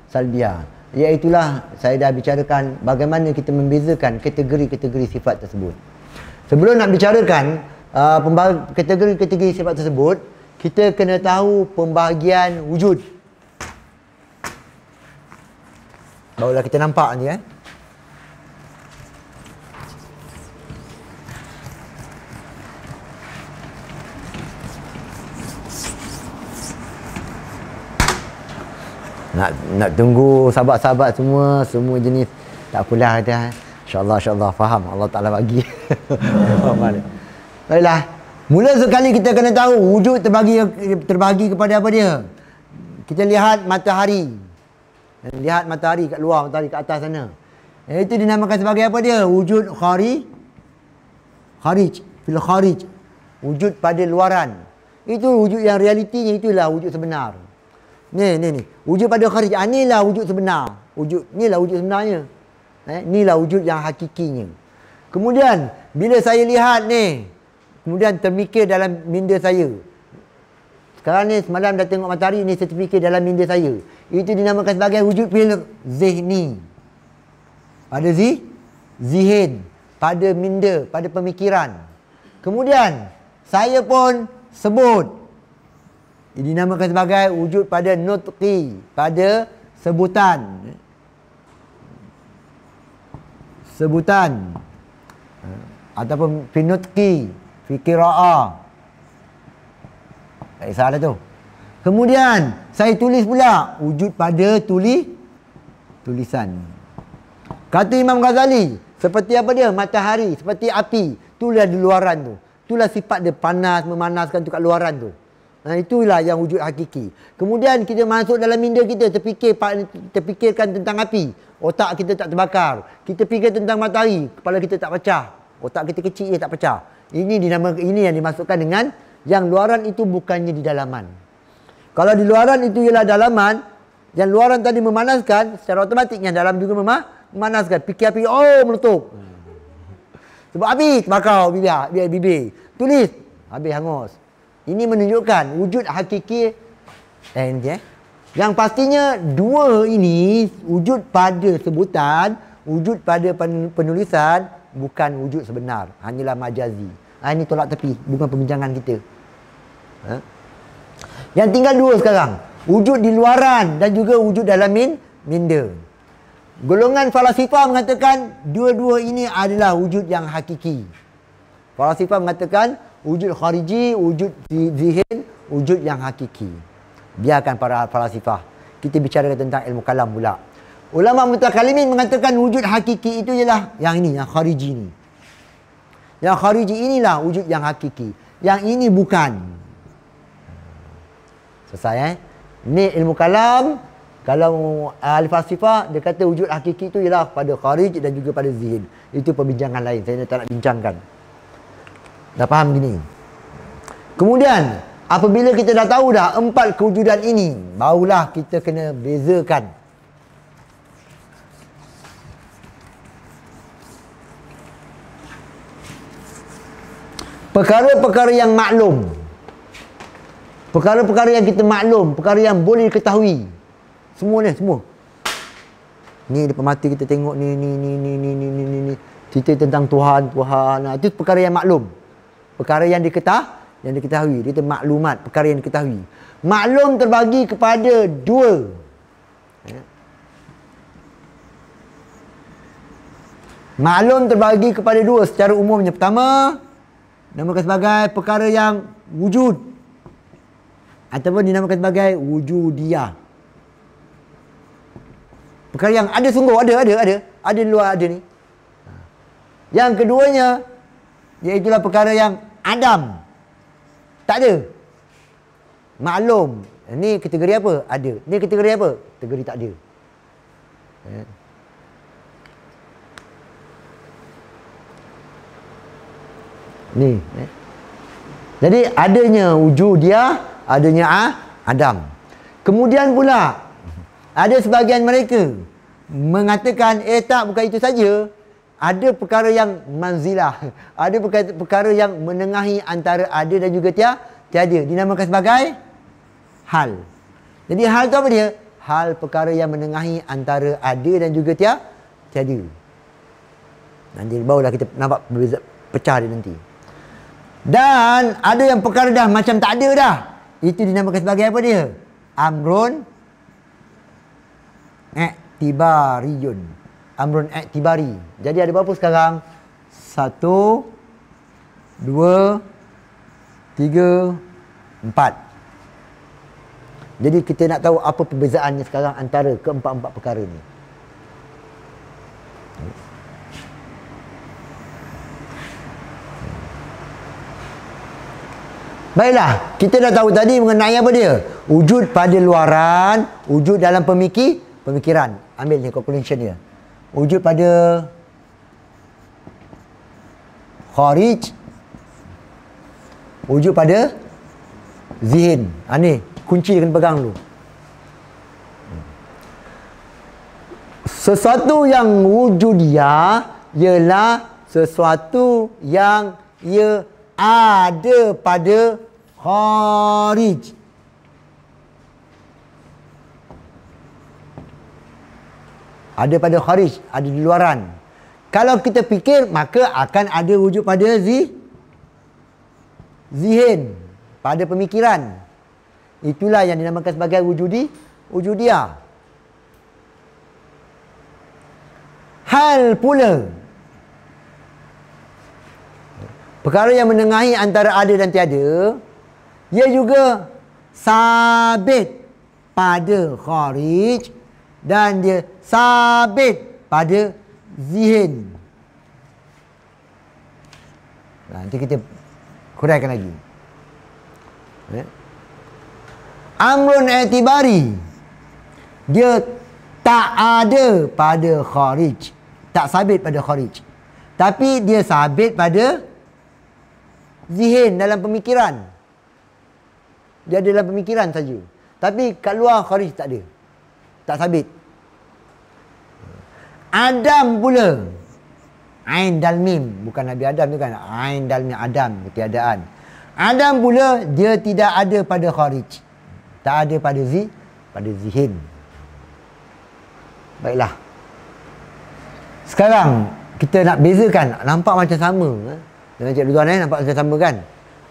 salbiyah. Iaitulah saya dah bicarakan bagaimana kita membezakan kategori-kategori sifat tersebut. Sebelum nak bicarakan kategori-kategori sifat tersebut, kita kena tahu pembahagian wujud. Barulah kita nampak ni Nak tunggu sahabat-sahabat semua jenis. Tak apalah kata. InsyaAllah faham. Allah Ta'ala bagi. Baiklah. Mula sekali kita kena tahu wujud terbahagi kepada apa dia. Kita lihat matahari. Lihat matahari kat luar, matahari kat atas sana. Itu dinamakan sebagai apa dia? Wujud kharij. Fil kharij. Wujud pada luaran. Itu wujud yang realitinya, itulah wujud sebenar. Ni. Wujud pada kharij. Inilah wujud sebenar. Inilah wujud sebenarnya. Inilah wujud yang hakikinya. Kemudian, bila saya lihat ni, kemudian terfikir dalam minda saya. Sekarang ni semalam dah tengok matahari ni, saya terfikir dalam minda saya. Itu dinamakan sebagai wujud fil zihni. Pada zihin, pada minda, pada pemikiran. Kemudian saya pun sebut. Ini dinamakan sebagai wujud pada nutqi, pada sebutan. Ataupun fi nutqi, fi qira'ah. Tak kisahlah tu. Kemudian saya tulis pula, wujud pada tulisan. Kata Imam Ghazali, Seperti apa dia? Matahari, seperti api. Itulah di luaran tu. Itulah sifat dia panas, memanaskan tu kat luaran tu. Itulah yang wujud hakiki. Kemudian kita masuk dalam minda kita, terfikirkan tentang api. Otak kita tak terbakar. Kita fikir tentang matahari, kepala kita tak pecah. Otak kita kecil je tak pecah. Ini yang dimasukkan dengan yang luaran itu bukannya di dalaman. Kalau di luaran itu ialah dalaman, yang luaran tadi memanaskan, secara otomatik yang dalam juga memanaskan. Fikir api, meletup. Sebab api terbakar bibir. Tulis, habis hangus. Ini menunjukkan wujud hakiki yang pastinya dua ini wujud pada sebutan, wujud pada penulisan, bukan wujud sebenar, hanyalah majazi. Ini tolak tepi, bukan perbincangan kita. Yang tinggal dua sekarang, wujud di luaran dan juga wujud dalam minda. Golongan falasifah mengatakan dua-dua ini adalah wujud yang hakiki. Falasifah mengatakan wujud khariji, wujud zihin, wujud yang hakiki. Biarkan para falasifah. Kita bicara tentang ilmu kalam pula. Ulama mutakalimin mengatakan wujud hakiki itu ialah yang ini, yang khariji ni. Yang khariji inilah wujud yang hakiki. Yang ini bukan. Selesai Ni ilmu kalam. Kalau ahli falsafah, dia kata wujud hakiki itu ialah pada kharij dan juga pada zihin. Itu perbincangan lain. Saya tak nak bincangkan. Dah faham gini? Kemudian, apabila kita dah tahu dah empat kewujudan ini, barulah kita kena bezakan. Perkara-perkara yang maklum. Perkara-perkara yang kita maklum, perkara yang boleh diketahui. Semua ni, semua. Ni depan mata kita tengok ni. Cerita tentang Tuhan. Itu perkara yang maklum. Perkara yang diketahui. Dia maklumat, perkara yang diketahui. Maklum terbagi kepada dua. Maklum terbagi kepada dua secara umumnya. Pertama, dinamakan sebagai perkara yang wujud. Ataupun dinamakan sebagai wujudiyah. Perkara yang ada sungguh, ada di luar ada ni. Yang keduanya, iaitulah perkara yang adam. Tak ada. Maklum. Ni kategori apa? Ada. Ni kategori apa? Kategori tak ada. Ni. Jadi adanya wujudiyah, adanya adam. Kemudian pula ada sebahagian mereka mengatakan, tak, bukan itu saja. Ada perkara yang manzilah. Ada perkara yang menengahi antara ada dan juga tiada. Dinamakan sebagai hal. Jadi hal tu apa dia? Hal perkara yang menengahi antara ada dan juga tiada. Nanti barulah kita nampak pecah dia nanti. Dan ada yang perkara dah macam tak ada dah. Itu dinamakan sebagai apa dia? Amrun iktibariyun. Amrun iktibari. Jadi ada berapa sekarang? 1, 2, 3, 4. Jadi kita nak tahu apa perbezaannya sekarang antara keempat-empat perkara ni. Baiklah, kita dah tahu tadi mengenai apa dia? Wujud pada luaran, wujud dalam pemikiran. Ambil ni calculation dia. Wujud pada kharij, wujud pada zihin. Ni kunci kena pegang dulu. Sesuatu yang wujudiyah ialah sesuatu yang ia ada pada kharij. Ada pada kharij, ada di luaran. Kalau kita fikir, maka akan ada wujud pada zihin, pada pemikiran. Itulah yang dinamakan sebagai wujudiyah. Hal pula, perkara yang menengahi antara ada dan tiada, ia juga sabit pada kharij dan dia sabit pada zihin. Nanti kita huraikan lagi. Amrun i'tibari, dia tak ada pada kharij, tak sabit pada kharij, tapi dia sabit pada zihin, dalam pemikiran. Dia ada dalam pemikiran saja, tapi kat luar kharij tak ada, tak sabit. Adam pula, Ain dal mim, bukan Nabi Adam tu kan, Ain dal mim, Adam, ketiadaan. Adam pula dia tidak ada pada kharij, tak ada pada zihin. Baiklah. Sekarang kita nak bezakan, nampak macam sama dengan Cik Ridwan, nampak macam sama kan?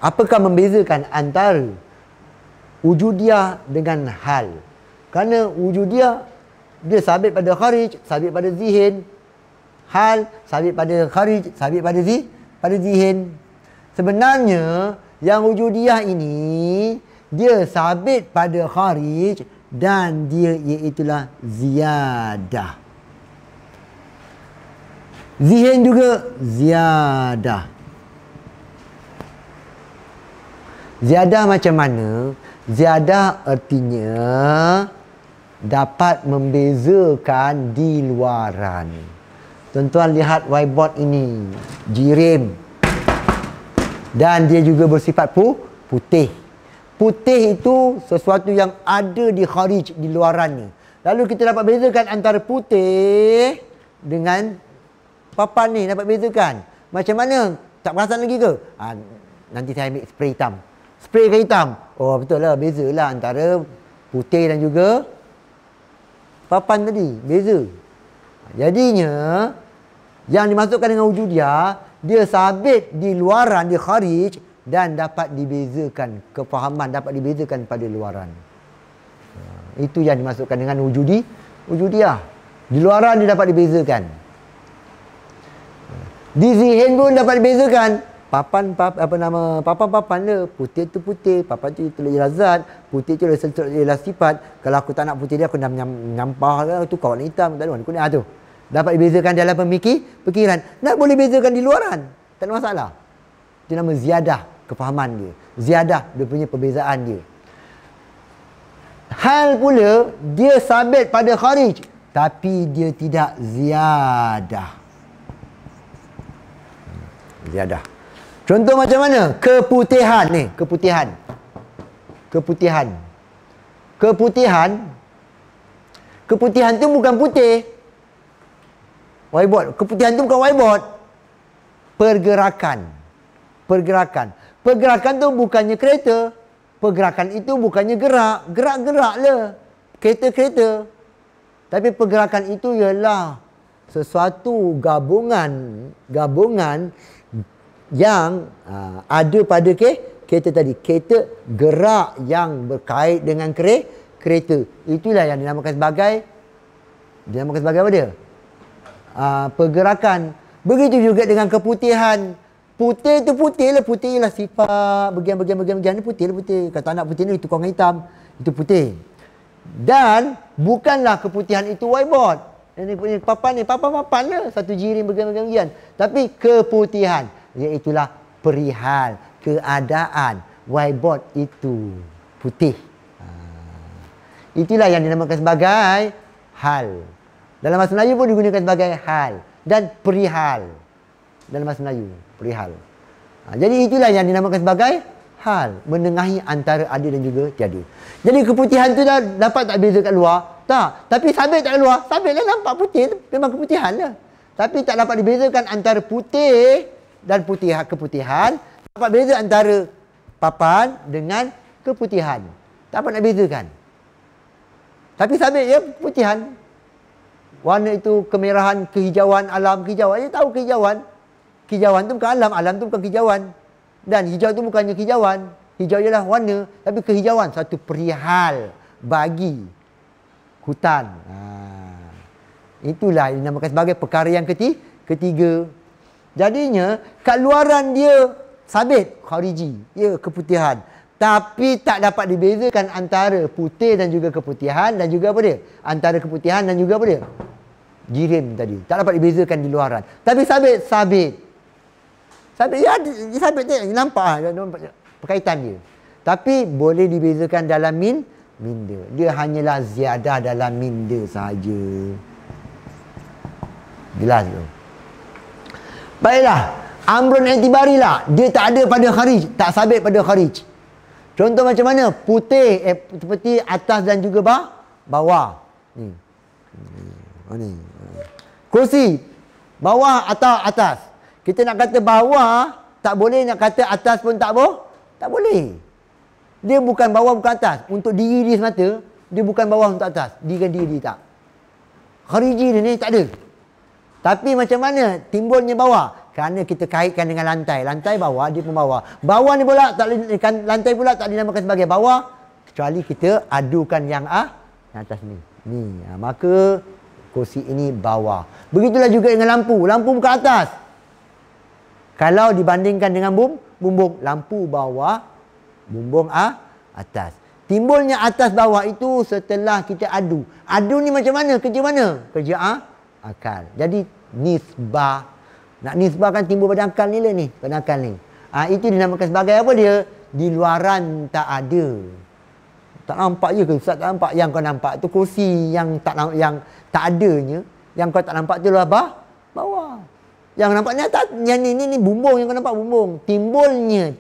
Apakah membezakan antara wujudiyah dengan hal? Kerana wujudiyah dia sabit pada kharij, sabit pada zihin. Hal sabit pada kharij, sabit pada zihin. Sebenarnya yang wujudiyah ini dia sabit pada kharij dan dia iaitulah ziyadah. Zihin juga ziyadah. Ziyadah macam mana? Ziyadah artinya dapat membezakan di luaran. Tuan-tuan lihat whiteboard ini, jirim. Dan dia juga bersifat putih. Putih itu sesuatu yang ada di kharij, di luarannya. Lalu kita dapat bezakan antara putih dengan papan ni, dapat bezakan. Macam mana? Tak perasan lagi ke? Nanti saya ambil spray hitam. Spray ke hitam? Oh betul lah, bezalah antara putih dan juga papan tadi. Beza. Jadinya yang dimasukkan dengan wujudiyah, dia sabit di luaran, di kharij, dan dapat dibezakan, kefahaman dapat dibezakan pada luaran. Itu yang dimasukkan dengan wujudiyah. Di luaran dia dapat dibezakan. Di zihin pun dapat dibezakan. Papan dia, putih tu putih, papan tu ialah zat, putih tu ialah sifat. Kalau aku tak nak putih dia, aku nak menyampah tu kawan hitam, tak ada warna kuning tu. Dapat dibezakan dalam pemikiran. Tak boleh bezakan di luaran. Tak ada masalah. Itu nama ziyadah kefahaman dia. Ziyadah dia punya perbezaan dia. Hal pula dia sabit pada kharij, tapi dia tidak ziyadah. Ziyadah. Contoh macam mana? Keputihan ni, keputihan. Keputihan tu bukan putih. Whiteboard. Keputihan tu bukan whiteboard. Pergerakan. Pergerakan tu bukannya kereta. Pergerakan itu bukannya gerak. Gerak-gerak lah. Kereta-kereta. Tapi pergerakan itu ialah sesuatu gabungan yang ada pada kereta tadi. Kereta gerak yang berkait dengan kereta. Itulah yang dinamakan sebagai apa dia? Pergerakan. Begitu juga dengan keputihan. Putih tu putih lah. Putih ialah sifat. Bagian-bagian ni putih lah putih. Kata anak putih ni itu korang hitam. Itu putih. Dan bukanlah keputihan itu whiteboard. Ini papan ni. Papan lah. Satu jirim bagian-bagian. Tapi keputihan, iaitulah perihal, keadaan. Whiteboard itu putih. Itulah yang dinamakan sebagai hal. Dalam bahasa Melayu pun digunakan sebagai hal dan perihal. Dalam bahasa Melayu, perihal. Jadi itulah yang dinamakan sebagai hal, menengahi antara ada dan juga tiada. Jadi keputihan tu dah dapat tak beza kat luar? Tak. Tapi sabit tak kat luar? Sabit lah, nampak putih, memang keputihan lah. Tapi tak dapat dibezakan antara putih dan keputihan. Dapat beza antara papan dengan keputihan. Tak dapat nak bezakan. Tapi sabit ya keputihan. Warna itu kemerahan, kehijauan, alam kehijauan. Dia tahu kehijauan. Kehijauan tu bukan alam tu bukan kehijauan. Dan hijau tu bukannya kehijauan. Hijau ialah warna, tapi kehijauan satu perihal bagi hutan. Itulah yang dinamakan sebagai perkara yang ketiga. Jadinya kat luaran dia sabit khariji, ya keputihan. Tapi tak dapat dibezakan antara putih dan juga keputihan dan juga apa dia? Antara keputihan dan juga apa dia? Jirim tadi. Tak dapat dibezakan di luaran. Tapi sabit. Sabit, ya, dia sabit tengok. Nampak perkaitan dia. Tapi boleh dibezakan dalam minda. Dia hanyalah ziyadah dalam minda sahaja. Jelas tu. Baiklah. Amrun i'tibari lah. Dia tak ada pada kharij. Tak sabit pada kharij. Contoh macam mana? Putih. Seperti atas dan juga bawah. Ni. Ni. Kursi. Bawah atau atas. Kita nak kata bawah. Tak boleh. Nak kata atas pun tak boleh. Dia bukan bawah, bukan atas. Untuk diri dia semata, dia bukan bawah untuk atas. Diri diri tak. Khariji dia ni tak ada. Tapi macam mana timbulnya bawah? Kerana kita kaitkan dengan lantai. Lantai bawah, dia pun bawah. Bawah ni pula, lantai pula tak dinamakan sebagai bawah. Kecuali kita adukan yang atas ni. Maka kursi ini bawah. Begitulah juga dengan lampu. Lampu bukan atas. Kalau dibandingkan dengan bumbung, lampu bawah, bumbung atas. Timbulnya atas bawah itu setelah kita adu. Adu ni macam mana? Kerja mana? Kerja akal. Jadi nisbah. Nak nisbahkan timbul pada akal ni lah ni. Pada akal ni. Itu dinamakan sebagai apa dia? Di luaran tak ada. Tak nampak je ke Ustaz? Tak nampak. Yang kau nampak tu kursi yang tak adanya. Yang kau tak nampak tu lah bawah. Yang nampak ni atas, yang ni bumbung, yang kau nampak bumbung. Timbulnya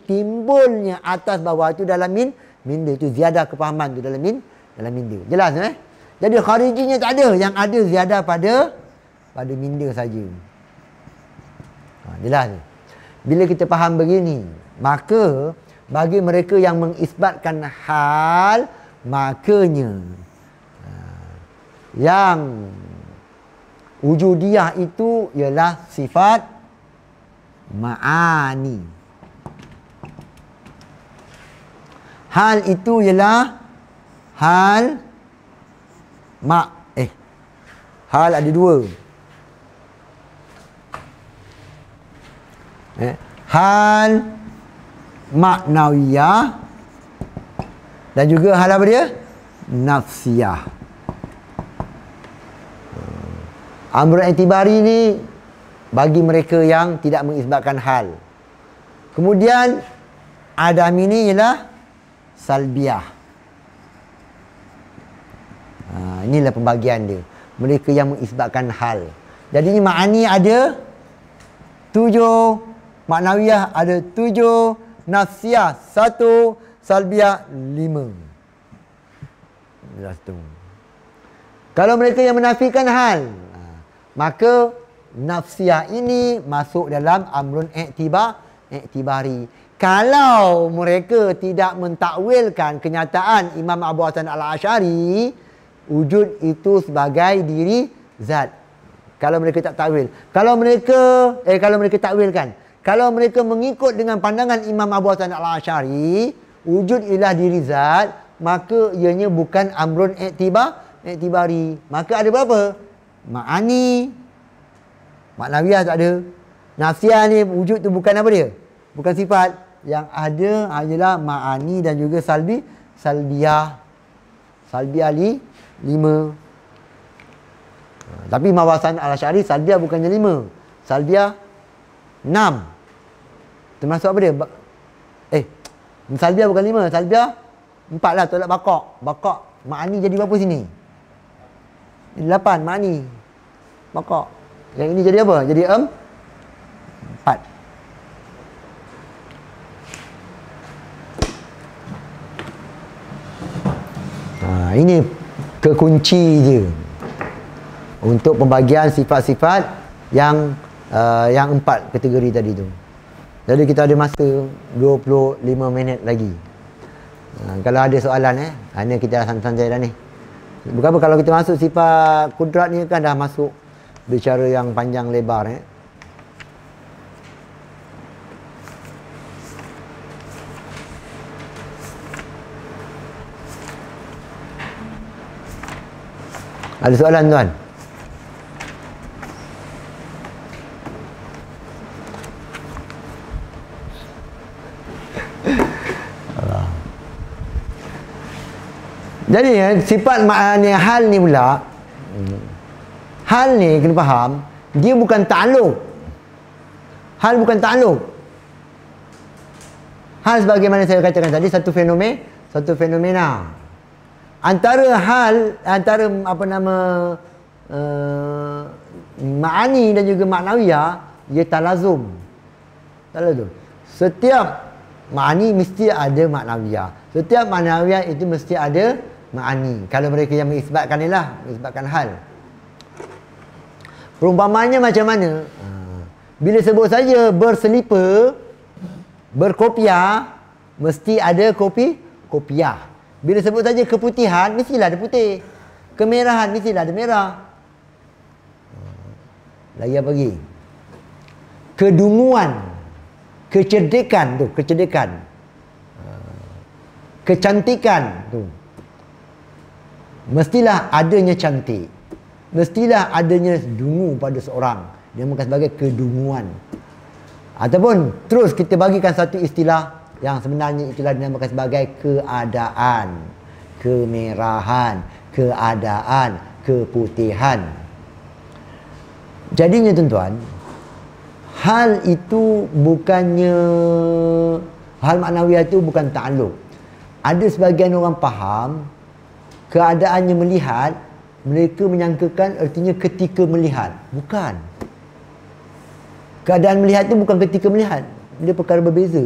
atas bawah itu dalam minda. Itu ziyadah kefahaman tu dalam minda. Jelas Jadi kharijinya tak ada. Yang ada ziyadah pada minda saja. Jelas ni. Bila kita faham begini, maka bagi mereka yang mengisbatkan hal, makanya yang wujudiyah itu ialah sifat ma'ani. Hal itu ialah hal hal ada dua. Hal maknawiyah dan juga hal apa dia? Nafsiyah. Amrun i'tibari ni bagi mereka yang tidak mengisbatkan hal. Kemudian adami ni ialah salbiah. Inilah pembagian dia. Mereka yang mengisbatkan hal. Jadi ma'ani ada 7, maknawiyah ada 7, nafsiyah 1, salbiah 5. Jelas tu. Kalau mereka yang menafikan hal, maka nafsiyah ini masuk dalam amrun i'tibari. Kalau mereka tidak mentakwilkan kenyataan Imam Abu Hasan Al-Asy'ari, wujud itu sebagai diri zat. Kalau mereka tak takwil. Kalau mereka takwilkan. Kalau mereka mengikut dengan pandangan Imam Abu Hasan Al-Asy'ari, wujud ialah diri zat, maka ianya bukan amrun i'tibari. Maka ada berapa? Ma'ani, maknawiyah tak ada. Nafsiyah ni wujud tu bukan apa dia? Bukan sifat. Yang ada adalah ma'ani dan juga salbiyah. Salbiyah 5. Tapi Imam Hasan Al-Asy'ari salbiyah bukannya 5. Salbiyah 6. Termasuk apa dia? Salbiyah bukan 5. Salbiyah 4 lah. Tolak bakok. Bakok ma'ani jadi berapa sini? 8 ma'ani. Bakok. Yang ini jadi apa? Jadi 4. Ini kekunci je untuk pembagian sifat-sifat yang 4 kategori tadi tu. Jadi kita ada masa 25 minit lagi. Kalau ada soalan ini kita dah santai-santai dah ni. Bukan apa, kalau kita masuk sifat kudrat ni kan dah masuk bicara yang panjang lebar Ada soalan tuan? Jadi sifat maknanya hal ni pula, hal ni kena faham, dia bukan ta'alluq. Hal bukan ta'alluq. Hal sebagaimana saya katakan tadi, satu fenomena. Antara apa nama ma'ani dan juga ma'nawiyah, ia talazum. Setiap ma'ani mesti ada ma'nawiyah. Setiap ma'nawiyah itu mesti ada ma'ani. Kalau mereka yang mengisbatkan mengisbatkan hal. Perumpamannya macam mana? Bila sebut saja berselipar, berkopiah, mesti ada kopiah. Bila sebut saja keputihan, mestilah ada putih. Kemerahan, mestilah ada merah. Lagi apa lagi? Kedunguan, kecerdikan. Kecantikan tu. Mestilah adanya cantik. Mestilah adanya dungu pada seorang. Dia bukan sebagai kedunguan. Ataupun terus kita bagikan satu istilah yang sebenarnya itulah dinamakan sebagai keadaan, kemerahan, keadaan, keputihan. Jadinya tuan-tuan, hal itu bukannya, hal maknawiyah itu bukan ta'alluq. Ada sebagian orang faham keadaannya melihat, mereka menyangkakan artinya ketika melihat. Bukan. Keadaan melihat itu bukan ketika melihat. Dia perkara berbeza.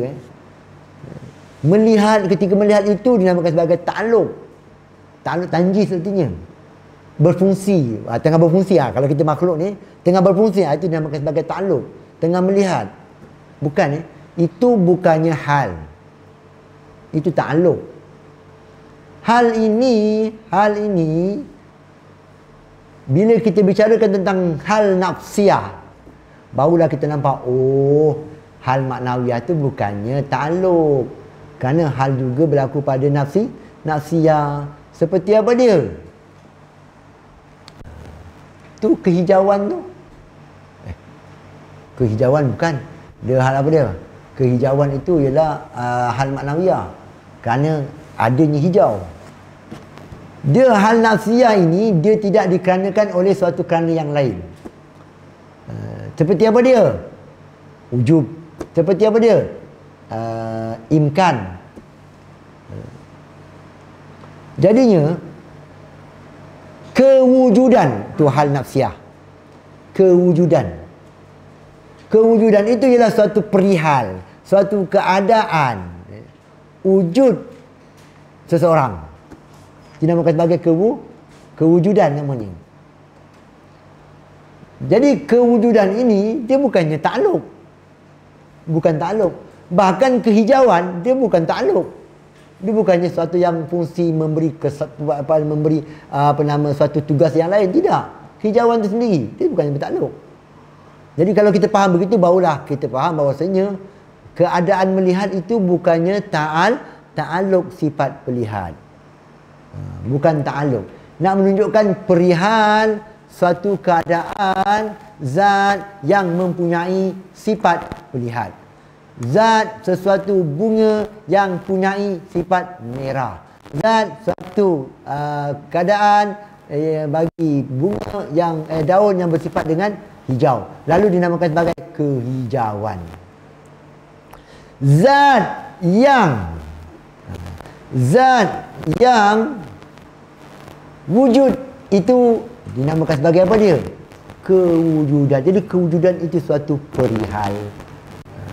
Melihat, ketika melihat itu dinamakan sebagai ta'alluq. Ta'alluq tanjis artinya. Berfungsi. Tengah berfungsi. Kalau kita makhluk ni, tengah berfungsi. Itu dinamakan sebagai ta'alluq. Tengah melihat. Bukan. Itu bukannya hal. Itu ta'alluq. Hal ini, bila kita bicarakan tentang hal nafsiyah, barulah kita nampak, oh, hal maknawiyah tu bukannya ta'alluq. Kerana hal juga berlaku pada nafsiyah. Seperti apa dia? Tu kehijauan tu. Kehijauan bukan. Dia hal apa dia? Kehijauan itu ialah hal maknawiyah. Kerana adanya hijau. Dia hal nafsiyah ini, dia tidak dikarenakan oleh suatu kerana yang lain. Seperti apa dia? Ujub. Seperti apa dia? Imkan. Jadinya kewujudan tu hal nafsiyah. Kewujudan itu ialah suatu perihal, suatu keadaan, wujud seseorang. Dinamakan sebagai kewujudan namanya. Jadi kewujudan ini dia bukannya ta'alluq. Bukan ta'alluq. Bahkan kehijauan dia bukan ta'alluq. Dia bukannya suatu yang fungsi memberi suatu tugas yang lain. Tidak. Hijauan itu sendiri dia bukannya bertakluk. Jadi kalau kita faham begitu, barulah kita faham bahawasanya keadaan melihat itu bukannya ta'alluq sifat melihat. Bukan ta'alluq. Nak menunjukkan perihal suatu keadaan zat yang mempunyai sifat melihat. Zat sesuatu bunga yang punyai sifat merah. Zat suatu keadaan bagi bunga yang daun yang bersifat dengan hijau. Lalu dinamakan sebagai kehijauan. Zat yang wujud itu dinamakan sebagai apa dia? Kewujudan. Jadi kewujudan itu suatu perihal.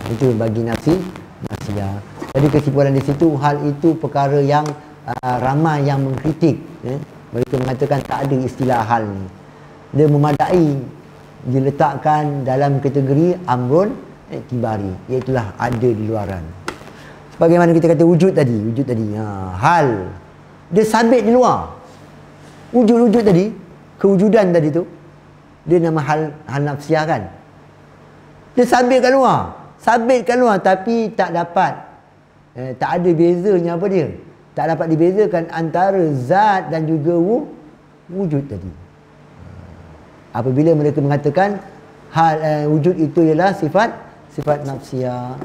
Itu bagi nafsiyah. Jadi kesimpulan di situ, hal itu perkara yang ramai yang mengkritik. Mereka mengatakan tak ada istilah hal ni. Dia memadai diletakkan dalam kategori amrun iktibari, iaitulah ada di luaran. Sebagaimana kita kata wujud tadi, hal dia sabit di luar. Wujud tadi, kewujudan tadi tu, dia nama hal nafsiyah kan. Dia sabit kat luar, tapi tak dapat tak ada bezanya apa dia. Tak dapat dibezakan antara zat dan juga wujud tadi. Apabila mereka mengatakan hal wujud itu ialah sifat nafsiyah.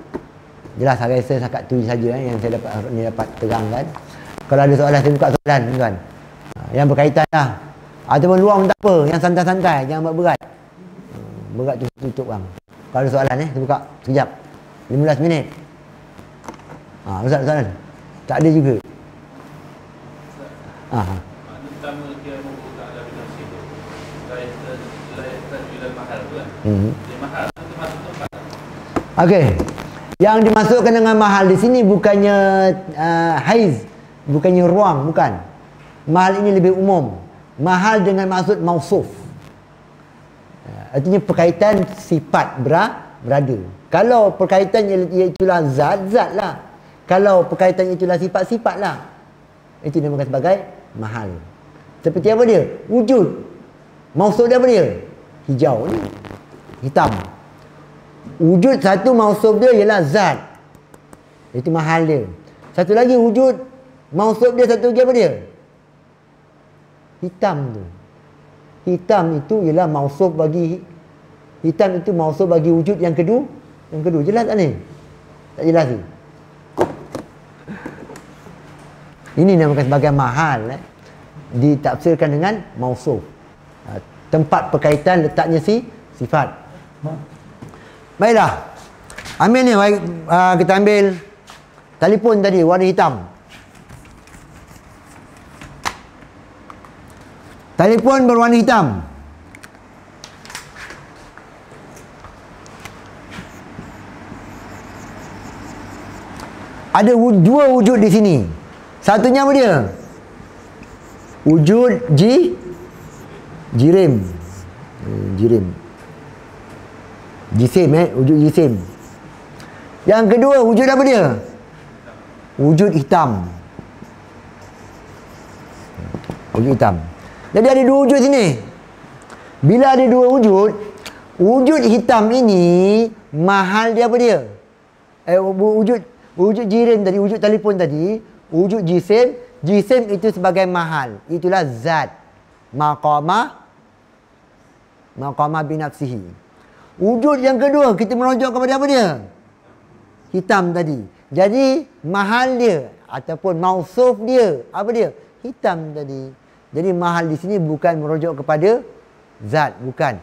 Jelas saya rasa setakat tu saja yang saya dapat terangkan. Kalau ada soalan, saya buka soalan tuan. Yang berkaitan lah. Ataupun luar pun tak apa, yang santai-santai, jangan buat berat. Berat tu tutup bang. Kalau ada soalan saya buka sekejap. 15 minit. Ustaz Salan. Tak ada juga. Makna pertama dia membuka ada binafsi tu. Layak bila mahal tu kan. Dia mahal tu masuk tempat. Okey. Yang dimasukkan dengan mahal di sini bukannya haiz, bukannya ruang, bukan. Mahal ini lebih umum. Mahal dengan maksud mausuf. Artinya perkaitan sifat berada. Kalau perkaitan itulah zat lah. Kalau perkaitan itulah sifat lah. Itu dinamakan sebagai mahal. Seperti apa dia? Wujud. Mausuf dia apa dia? Hijau ni. Hitam. Wujud satu mausuf dia ialah zat. Itu mahal dia. Satu lagi wujud mausuf dia satu lagi apa dia? Hitam tu. Hitam itu ialah mausuf bagi wujud yang kedua. Jelas tak ni? Tak jelas ni. Ini dinamakan sebagai mahal. Ditafsirkan dengan mausuf. Tempat perkaitan letaknya sifat. Baiklah. Ambil ni. Kita ambil telefon tadi warna hitam. Telefon berwarna hitam. Ada dua wujud di sini. Satunya apa dia? Wujud jirim. Jisim wujud jisim. Yang kedua wujud apa dia? Wujud hitam. Wujud hitam. Jadi ada dua wujud sini. Bila ada dua wujud hitam ini mahal dia apa dia? Wujud jirim tadi, wujud telefon tadi, wujud jisim itu sebagai mahal. Itulah zat. Maqamah binafsihi. Wujud yang kedua kita merujuk kepada apa dia? Hitam tadi. Jadi mahal dia ataupun mausuf dia apa dia? Hitam tadi. Jadi mahal di sini bukan merujuk kepada zat, bukan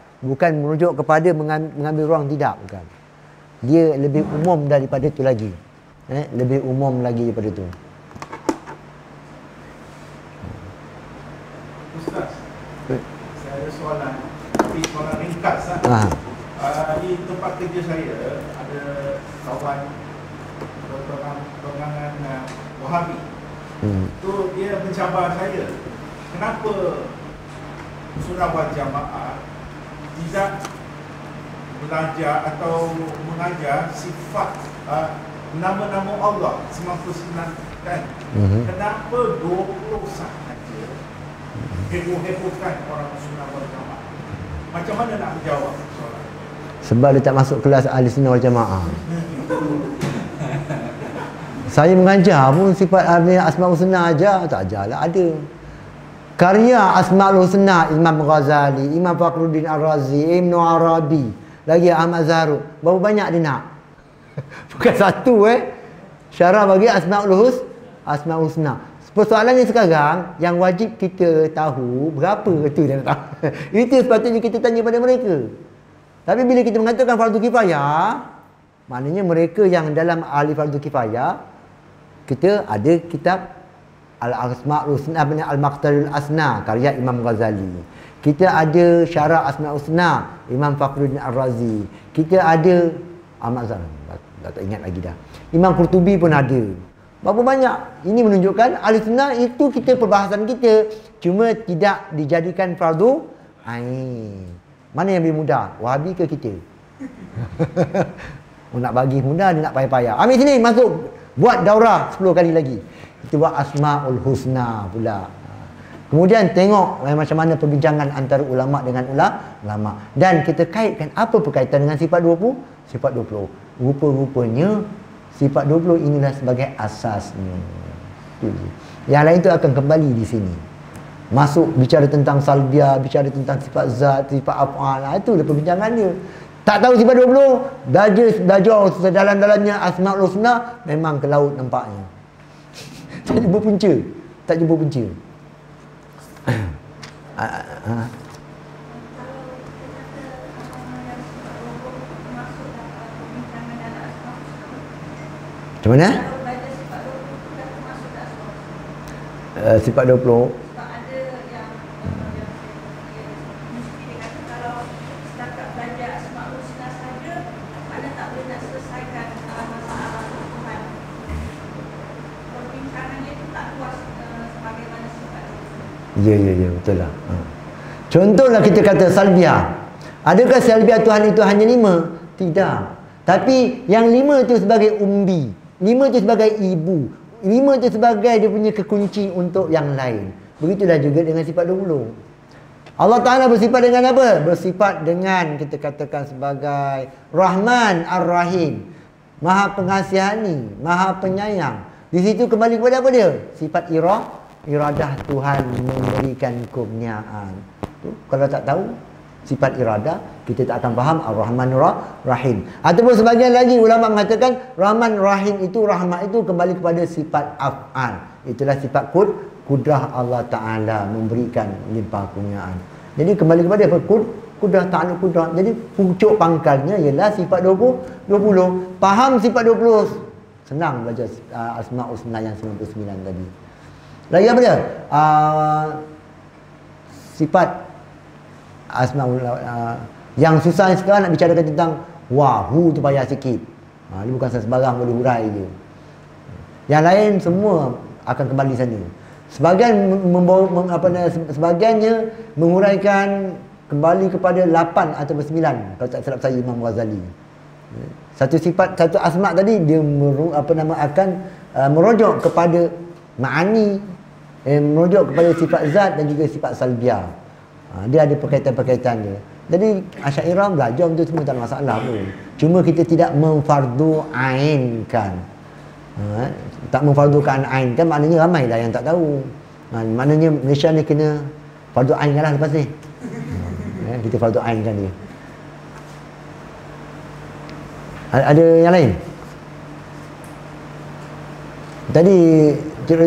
merujuk kepada mengambil ruang, tidak, bukan. Dia lebih umum daripada itu lagi. Lebih umum lagi daripada itu. Ustaz, saya ada soalan, tapi soalan ringkas lah. Di tempat kerja saya ada kawan pertengahan Wahabi. Tu dia mencabar saya. Kenapa surah wal jamaah tidak belajar atau mengajar sifat nama-nama Allah 99 kan? Kenapa 20 sahaja heboh-hebohkan orang surah wal jamaah? Macam mana nak menjawab soalan? Sebab dia tak masuk kelas ahli sunnah wal jamaah. Saya mengajar pun sifat Asmaul Husna ajar, tak ajarlah ada. Karya Asmaul Husna Imam Ghazali, Imam Fakhruddin Ar-Razi, Ibn Arabi, lagi Ahmad Zarruq. Berapa banyak dia nak? Bukan satu syarah bagi Asmaul Husna. Persoalannya sekarang yang wajib kita tahu berapa itu dia nak tahu. Itu sepatutnya kita tanya pada mereka. Tapi bila kita mengatakan fardu kifayah, maknanya mereka yang dalam ahli fardu kifayah, kita ada kitab Al-Asma'ul Husna, Al-Maqtarul Asna karya Imam Ghazali. Kita ada Syarah Asma'ul Husna Imam Fakhruddin Ar-Razi. Kita ada Ahmad Zarruq, dah tak ingat lagi dah. Imam Qurtubi pun ada. Berapa banyak? Ini menunjukkan ahli sunnah itu kita perbahasan kita, cuma tidak dijadikan fardu ain. Mana yang lebih mudah? Wahabi ke kita? Nak bagi mudah, dia nak payah-payah. Ambil sini, masuk. Buat daurah 10 kali lagi. Kita buat Asmaul Husna pula. Kemudian tengok macam mana perbincangan antara ulama dengan ulama. Dan kita kaitkan apa berkaitan dengan sifat 20? Sifat 20. Rupa-rupanya sifat 20 inilah sebagai asasnya. Yang lain tu akan kembali di sini. Masuk bicara tentang salbiah, bicara tentang sifat zat, sifat af'al. Itulah perbincangan dia. Tak tahu sifat 20, belajar sedalam-dalamnya Asmaul Husna, memang ke laut nampaknya. Tak jumpa punca. Tak jumpa punca. Macam mana? Sifat 20. Sebab ada yang mesti dia kata kalau setakat belajar Asmaul Husna saja, mana tak boleh nak selesaikan masalah Tuhan. Perbincangannya itu tak puas sebagaimana sifat. Ya, betul lah. Contohlah kita kata salbiah. Adakah salbiah Tuhan itu hanya 5? Tidak. Tapi yang 5 itu sebagai umbi, 5 itu sebagai ibu, 5 itu sebagai dia punya kekunci untuk yang lain. Begitulah juga dengan sifat 20. Allah Ta'ala bersifat dengan apa? Bersifat dengan kita katakan sebagai Rahman Ar-Rahim, Maha Pengasihani, Maha Penyayang. Di situ kembali kepada apa dia? Sifat iradah Tuhan memberikan kurniaan. Kalau tak tahu sifat iradah, kita tak akan faham Ar-Rahman Ar-Rahim. Ataupun sebagian lagi ulama mengatakan Rahman Rahim itu, rahmat itu kembali kepada sifat af'al. Itulah sifat kudrah Allah Ta'ala memberikan limpah kurniaan. Jadi kembali kepada apa? Kudrah ta'ala kudrah. Jadi pucuk pangkalnya ialah sifat 20. Faham sifat 20, senang belajar Asma'ul Husna yang 99 tadi. Lagi apa dia? Sifat Asma'ul yang susah sekarang nak bicarakan tentang wahu tu payah sikit. Dia bukan sebarang boleh hurai je. Yang lain semua akan kembali sana. Sebagian sebagiannya menguraikan kembali kepada 8 atau 9 kalau tak silap saya Imam Ghazali. Satu sifat, satu asma' tadi dia akan merujuk kepada ma'ani, merujuk kepada sifat zat dan juga sifat salbiah. Dia ada perkaitan-perkaitan dia. Jadi Asy'ariyah belajar untuk semua tak ada masalah pun. Cuma kita tidak memfardu-ainkan. Tak memfardukan ainkan maknanya ramailah yang tak tahu. Maknanya Malaysia ni kena fardu ainkan lah lepas ni. Kita fardu ainkan dia. Ada yang lain? Tadi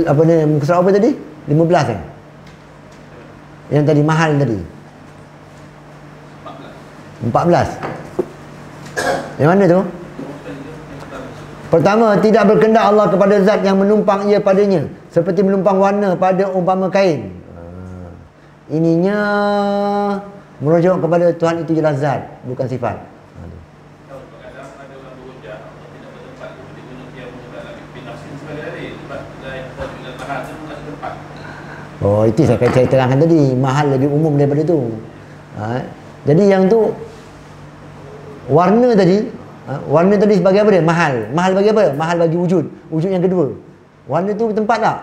apa ni muka surat apa tadi? 15 kan? Yang tadi mahal tadi 14. Yang mana tu? Pertama, tidak berkehendak Allah kepada zat yang menumpang ia padanya, seperti menumpang warna pada umpama kain. Ininya merujuk kepada Tuhan itu jelas zat, bukan sifat. Oh, itu saya terangkan tadi. Mahal lebih umum daripada tu. Jadi yang tu warna tadi, warna tadi sebagai apa dia? Mahal. Mahal bagi apa? Mahal bagi wujud. Wujud yang kedua. Warna tu bertempat tak?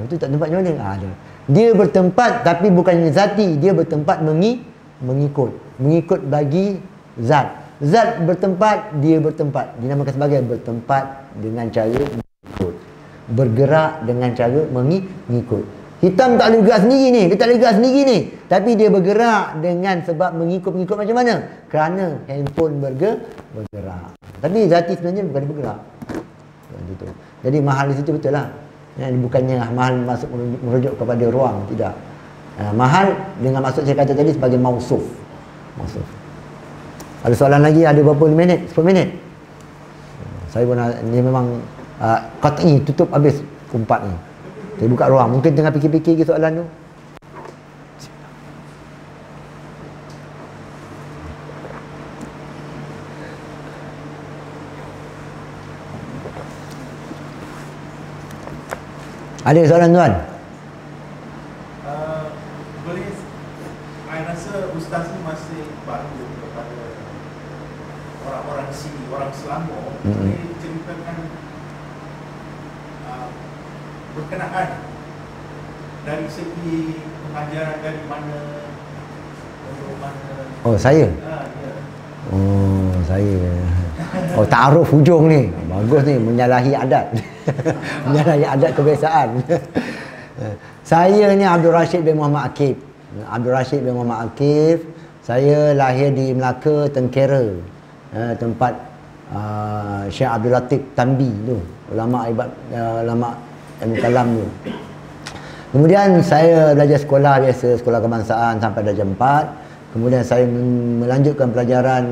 Itu tak tempat macam mana? Dia bertempat tapi bukannya zati. Dia bertempat mengikut. Mengikut bagi zat. Zat bertempat, dia bertempat. Dinamakan sebagai bertempat dengan cara mengikut. Bergerak dengan cara mengikut. Hitam tak boleh gerak sendiri ni. Dia tak boleh gerak sendiri ni. Tapi dia bergerak dengan sebab mengikut macam mana? Kerana handphone bergerak. Tapi zati sebenarnya bukan dia bergerak. Gitu. Jadi mahal di situ betul lah. Bukannya mahal masuk merujuk kepada ruang. Tidak. Mahal dengan maksud saya kata tadi sebagai mausuf. Ada soalan lagi? Ada berapa minit? 10 minit? Saya pun ni memang qat'i tutup habis kumpat ni. Saya buka ruang. Mungkin tengah fikir-fikir ke soalan tu. Ada soalan tuan? Boleh, saya rasa Ustaz ni masih baru kepada orang-orang sini, orang Selangor. Boleh ceritakan berkenaan dari segi pengajaran dari mana, Oh, saya? ya. Oh, saya. Oh, ta'aruf hujung ni. Bagus ni, menyalahi adat. Menyalahi adat kebiasaan. Saya ni Abdul Rashid bin Muhammad Akif. Abdul Rashid bin Muhammad Akif. Saya lahir di Melaka, Tengkera. Tempat Syekh Abdul Latif Tambi tu. Ulama ilmu kalam tu. Kemudian saya belajar sekolah biasa, sekolah kebangsaan sampai darjah 4. Kemudian saya melanjutkan pelajaran.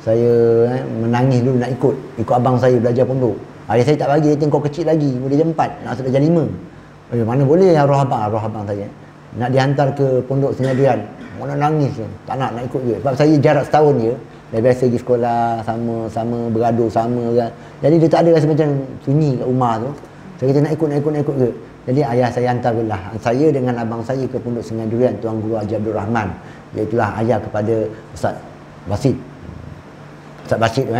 Saya menangis dulu nak ikut abang saya belajar pondok. Ayah saya tak bagi, dia kau kecil lagi, boleh jam 4, nak masuk jam 5. Mana boleh arwah abang saya. Nak dihantar ke pondok Sengadiran. Mana nangis je. Tak nak ikut je. Sebab saya jarak setahun je. Dah biasa pergi sekolah sama bergaduh sama kan. Jadi dia tak ada rasa macam sunyi kat rumah tu. Saya kata nak ikut ke. Jadi ayah saya hantar lah saya dengan abang saya ke pondok Sengadiran Tuan Guru Haji Abdul Rahman. Iaitulah ayah kepada Ustaz Basit. Ustaz Basit tu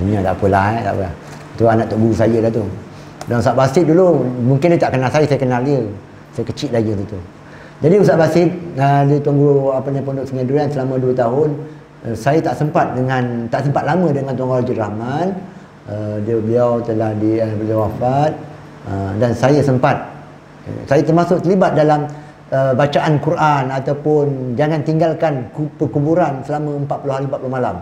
sebenarnya tak apalah tak apa. Tu anak tok guru saya dah tu. Dan Ustaz Basit dulu mungkin dia tak kenal saya kenal dia. Saya kecil lagi tu. Jadi Ustaz Basit dia Tuan Guru pondok Sungai Durian selama 2 tahun. Saya tak sempat lama dengan Tuan Guru Haji Rahman. Beliau telah beliau wafat dan saya saya termasuk terlibat dalam bacaan Quran ataupun jangan tinggalkan perkuburan selama 40 hari 40 malam.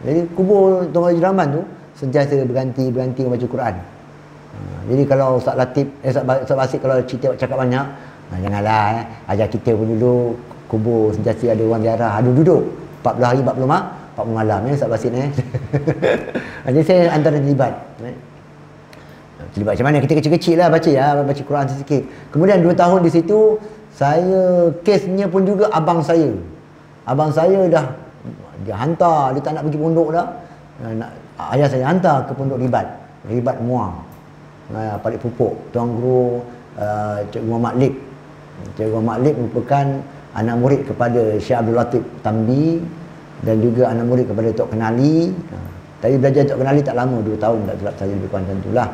Jadi kubur Tuan Guru Haji Rahman tu sentiasa berganti membaca Quran. Jadi kalau Ustaz Latif, Ustaz Basit kalau cerita cakap banyak, janganlah ajar kita pun dulu kubur sentiasa ada orang ziarah, ada duduk 40 hari 40 malam Ustaz Basit Jadi saya antara terlibat. Terlibat macam mana? Kita kecil-kecil lah baca Quran sikit. Kemudian 2 tahun di situ saya kesnya pun juga abang saya. Abang saya dah dia hantar, dia tak nak pergi pondok dah. Ayah saya hantar ke pondok Ribat Muar. Palik Pupuk, Tuan Guru Cikgu Muhammad Lip. Cikgu Muhammad Lip merupakan anak murid kepada Syekh Abdul Latif Tambi dan juga anak murid kepada Tok Kenali. Tapi belajar Tok Kenali tak lama, 2 tahun tak silap saya lebih kurang macam itulah.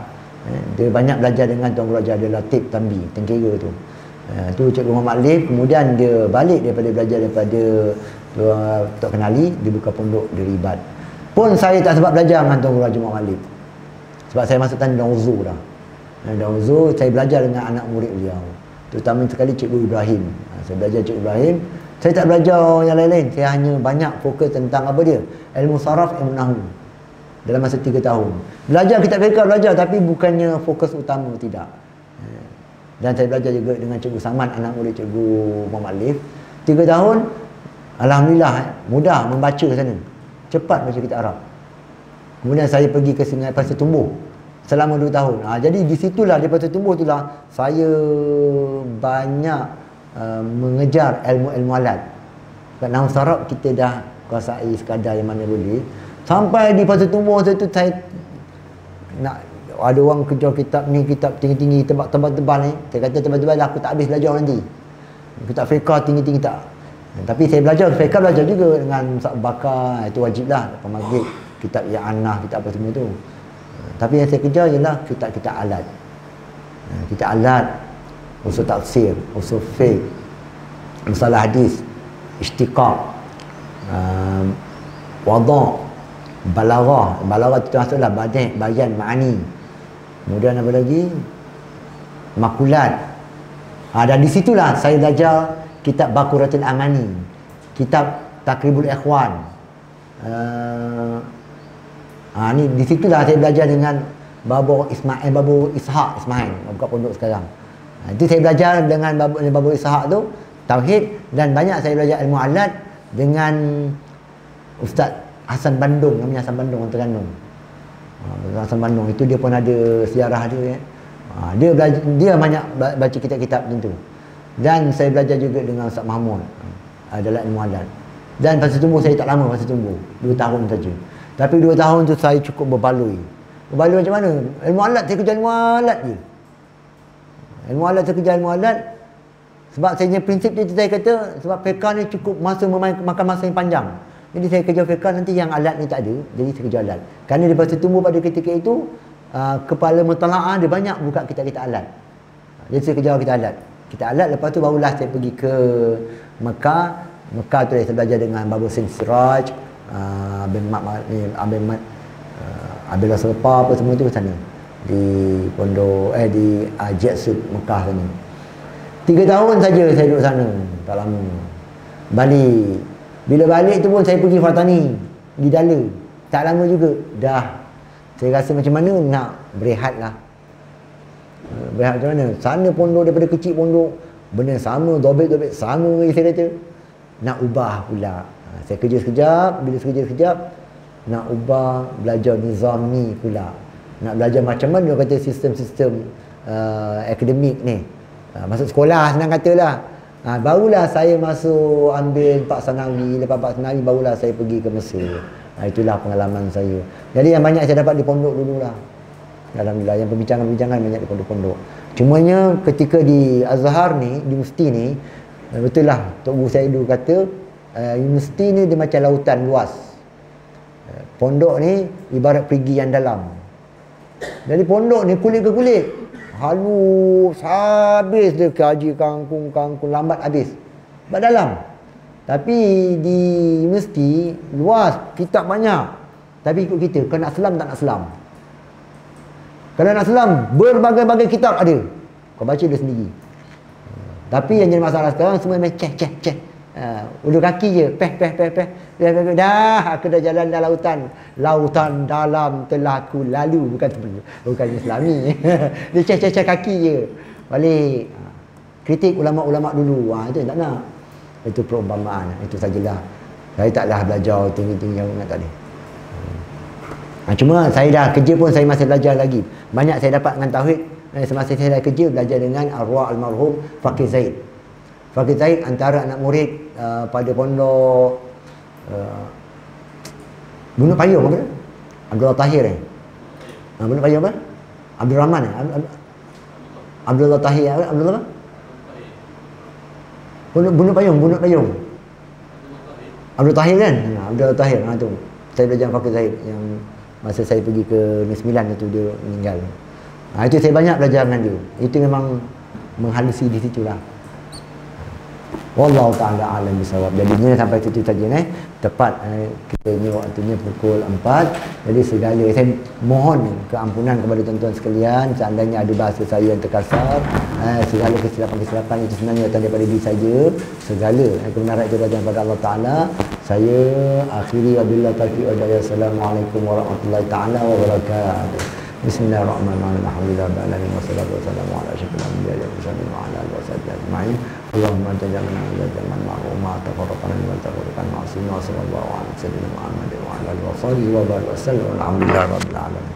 Dia banyak belajar dengan Tuan Guru Haji Abdul Latif Tambi, Tengkira tu. Tu Cikgu Muhammad Lip, kemudian dia balik daripada belajar daripada Tok Kenali, dia buka pondok di Ribat. Pun saya tak sempat belajar dengan Tuan Guru Haji Muhammad Lip. Sebab saya masuk tanda dan uzur dah. Dan uzur saya belajar dengan anak murid beliau. Terutama sekali Cikgu Ibrahim. Saya belajar Cikgu Ibrahim. Saya tak belajar yang lain-lain. Saya hanya banyak fokus tentang apa dia? Ilmu saraf, ilmu nahwu. Dalam masa 3 tahun. Belajar kitab fiqh belajar tapi bukannya fokus utama, tidak. Dan saya belajar juga dengan Cikgu Samad, anak murid Cikgu Muhammad Lip. 3 tahun alhamdulillah mudah membaca sana. Cepat baca kitab Arab. Kemudian saya pergi ke Sungai Pasir Tumbuh selama 2 tahun. Jadi di situlah, di Pasir Tumbuh itulah saya banyak mengejar ilmu-ilmu alat. Sebab nahwu saraf kita dah kuasai sekadar yang mana boleh. Sampai di Pasir Tumbuh tu saya nak ada orang kejar kitab ni, kitab tinggi-tinggi, tebal-tebal ni. Saya kata tebal-tebal aku tak habis belajar nanti. Kitab fiqh tinggi-tinggi tak. Tapi saya belajar fiqh belajar juga dengan Ustaz Bakar, itu wajiblah lepas maghrib. Kitab Ya'anah, kitab apa semua tu. Tapi yang saya kejar ialah kitab-kitab alat. Kitab alat, usul tafsir, usul fiqh, masalah hadis, istiqaq, wada', balaghah. Balaghah itu maksudlah badih, bayan, ma'ani. Kemudian apa lagi? Makulat. Dan di situlah saya belajar kitab Baquratul Amani, kitab Takribul Ikhwan. Ni di situlah saya belajar dengan Babu Ishaq Ismail, buka pondok sekarang. Itu saya belajar dengan Babu Ishaq tu tauhid, dan banyak saya belajar ilmu alat dengan Ustaz Hasan Bandung, namanya Hasan Bandung orang Terengganu. Hasan Bandung itu dia pun ada sejarah dia. Dia belajar, dia banyak baca kitab-kitab macam tu. Dan saya belajar juga dengan Ustaz Mahmud dalam ilmu alat. Dan Pasir Tumbuh saya tak lama Pasir Tumbuh, 2 tahun saja. Tapi 2 tahun tu saya cukup berbaloi. Berbaloi macam mana? Ilmu alat, saya kerja ilmu alat je. Ilmu alat, saya kerja ilmu alat. Sebab saya punya prinsip dia, saya kata sebab fiqh ni cukup makan masa yang panjang. Jadi saya kerja fiqh, nanti yang alat ni tak ada, jadi saya kerja alat. Kerana dia Pasir Tumbuh pada ketika itu kepala mutalaah dia banyak buka kitab-kitab alat. Jadi saya kerja kitab alat. Kitab alat, lepas tu barulah saya pergi ke Mekah. Mekah tu saya belajar dengan Babu Sin Siraj, Abdullah Serpa apa semua tu sana di pondok di Jatsud Mekah sana. 3 tahun saja saya duduk sana, tak lama. Balik. Bila balik tu pun saya pergi Fatani di Dala. Tak lama juga dah. Saya rasa macam mana nak berehat lah. Berehat macam mana? Sana pondok daripada kecil pondok benda sama, dobek-dobek sama saya kata. Nak ubah pula. Saya kerja sekejap, bila kerja sekejap nak ubah belajar nizam ni pula, nak belajar macam mana kata sistem-sistem akademik ni, masuk sekolah senang katalah. Barulah saya masuk ambil Pak Sanawi, lepas Pak Sanawi barulah saya pergi ke Mesir. Itulah pengalaman saya. Jadi yang banyak saya dapat di pondok dululah. Alhamdulillah, yang perbincangan-perbincangan banyak di pondok-pondok. Cumanya ketika di Azhar ni, di Mufti ni, betul lah Tok Guru saya dulu kata, universiti ni dia macam lautan luas. Pondok ni ibarat perigi yang dalam. Jadi pondok ni kulit ke kulit, halus habis dia, kaji kangkung lambat habis, sebab dalam. Tapi di universiti luas, kitab banyak, tapi ikut kita, kau nak selam tak nak selam. Kalau nak selam, berbagai-bagai kitab ada, kau baca dia sendiri. Tapi yang jadi masalah sekarang semua main ceh. Ulu kaki je, peh. Dah, aku dah jalan dalam lautan dalam telah aku lalu, bukan Islami. Dia ceh kaki je. Balik kritik ulama-ulama dulu. Itu tak nak. Itu perumpamaan, itu sajalah. Saya taklah belajar tinggi-tinggi yang tak ada. Cuma saya dah kerja pun saya masih belajar lagi. Banyak saya dapat dengan tauhid. Semasa saya dah kerja, belajar dengan arwah almarhum Fakir Zaid. Fakir Zaid antara anak murid pada pondok Gunung Payung apa? Abdullah Tahir Gunung Payung apa? Abdul Rahman Abdullah Tahir Abdullah apa? Gunung Payung Abdul Tahir kan? Abdullah Tahir tu. Saya belajar Fakir Zaid yang masa saya pergi ke Negeri Sembilan itu dia meninggal. Itu saya banyak belajar dengan dia. Itu memang menghalusi di situ lah. Wallahu ta'ala alam bisawab. Jadinya sampai situ saja tepat kita ni waktunya pukul 4. Jadi segala saya mohon keampunan kepada tuan-tuan sekalian seandainya ada bahasa saya yang terkasar, segala kesilapan-kesilapan itu sebenarnya datang daripada diri saja. Segala kebenaran itu datang daripada Allah Ta'ala. Saya akhiri wabillahi taufiq wal hidayah. Assalamualaikum warahmatullahi taala wabarakatuh. Bismillahirrahmanirrahim. Alhamdulillahirabbil alamin wassalatu wassalamu ala asyrafil anbiya'i wal mursalin wa ala alihi washabihi ajma'in. Allahumma taj'alna min al-jamal ma'ruma tafarraqana min al-tafarruqan ma'sum wa sallallahu alaihi wa sallam Muhammad wa ala alihi wa sahbihi wa barik wa sallam. Alhamdulillahirabbil alamin.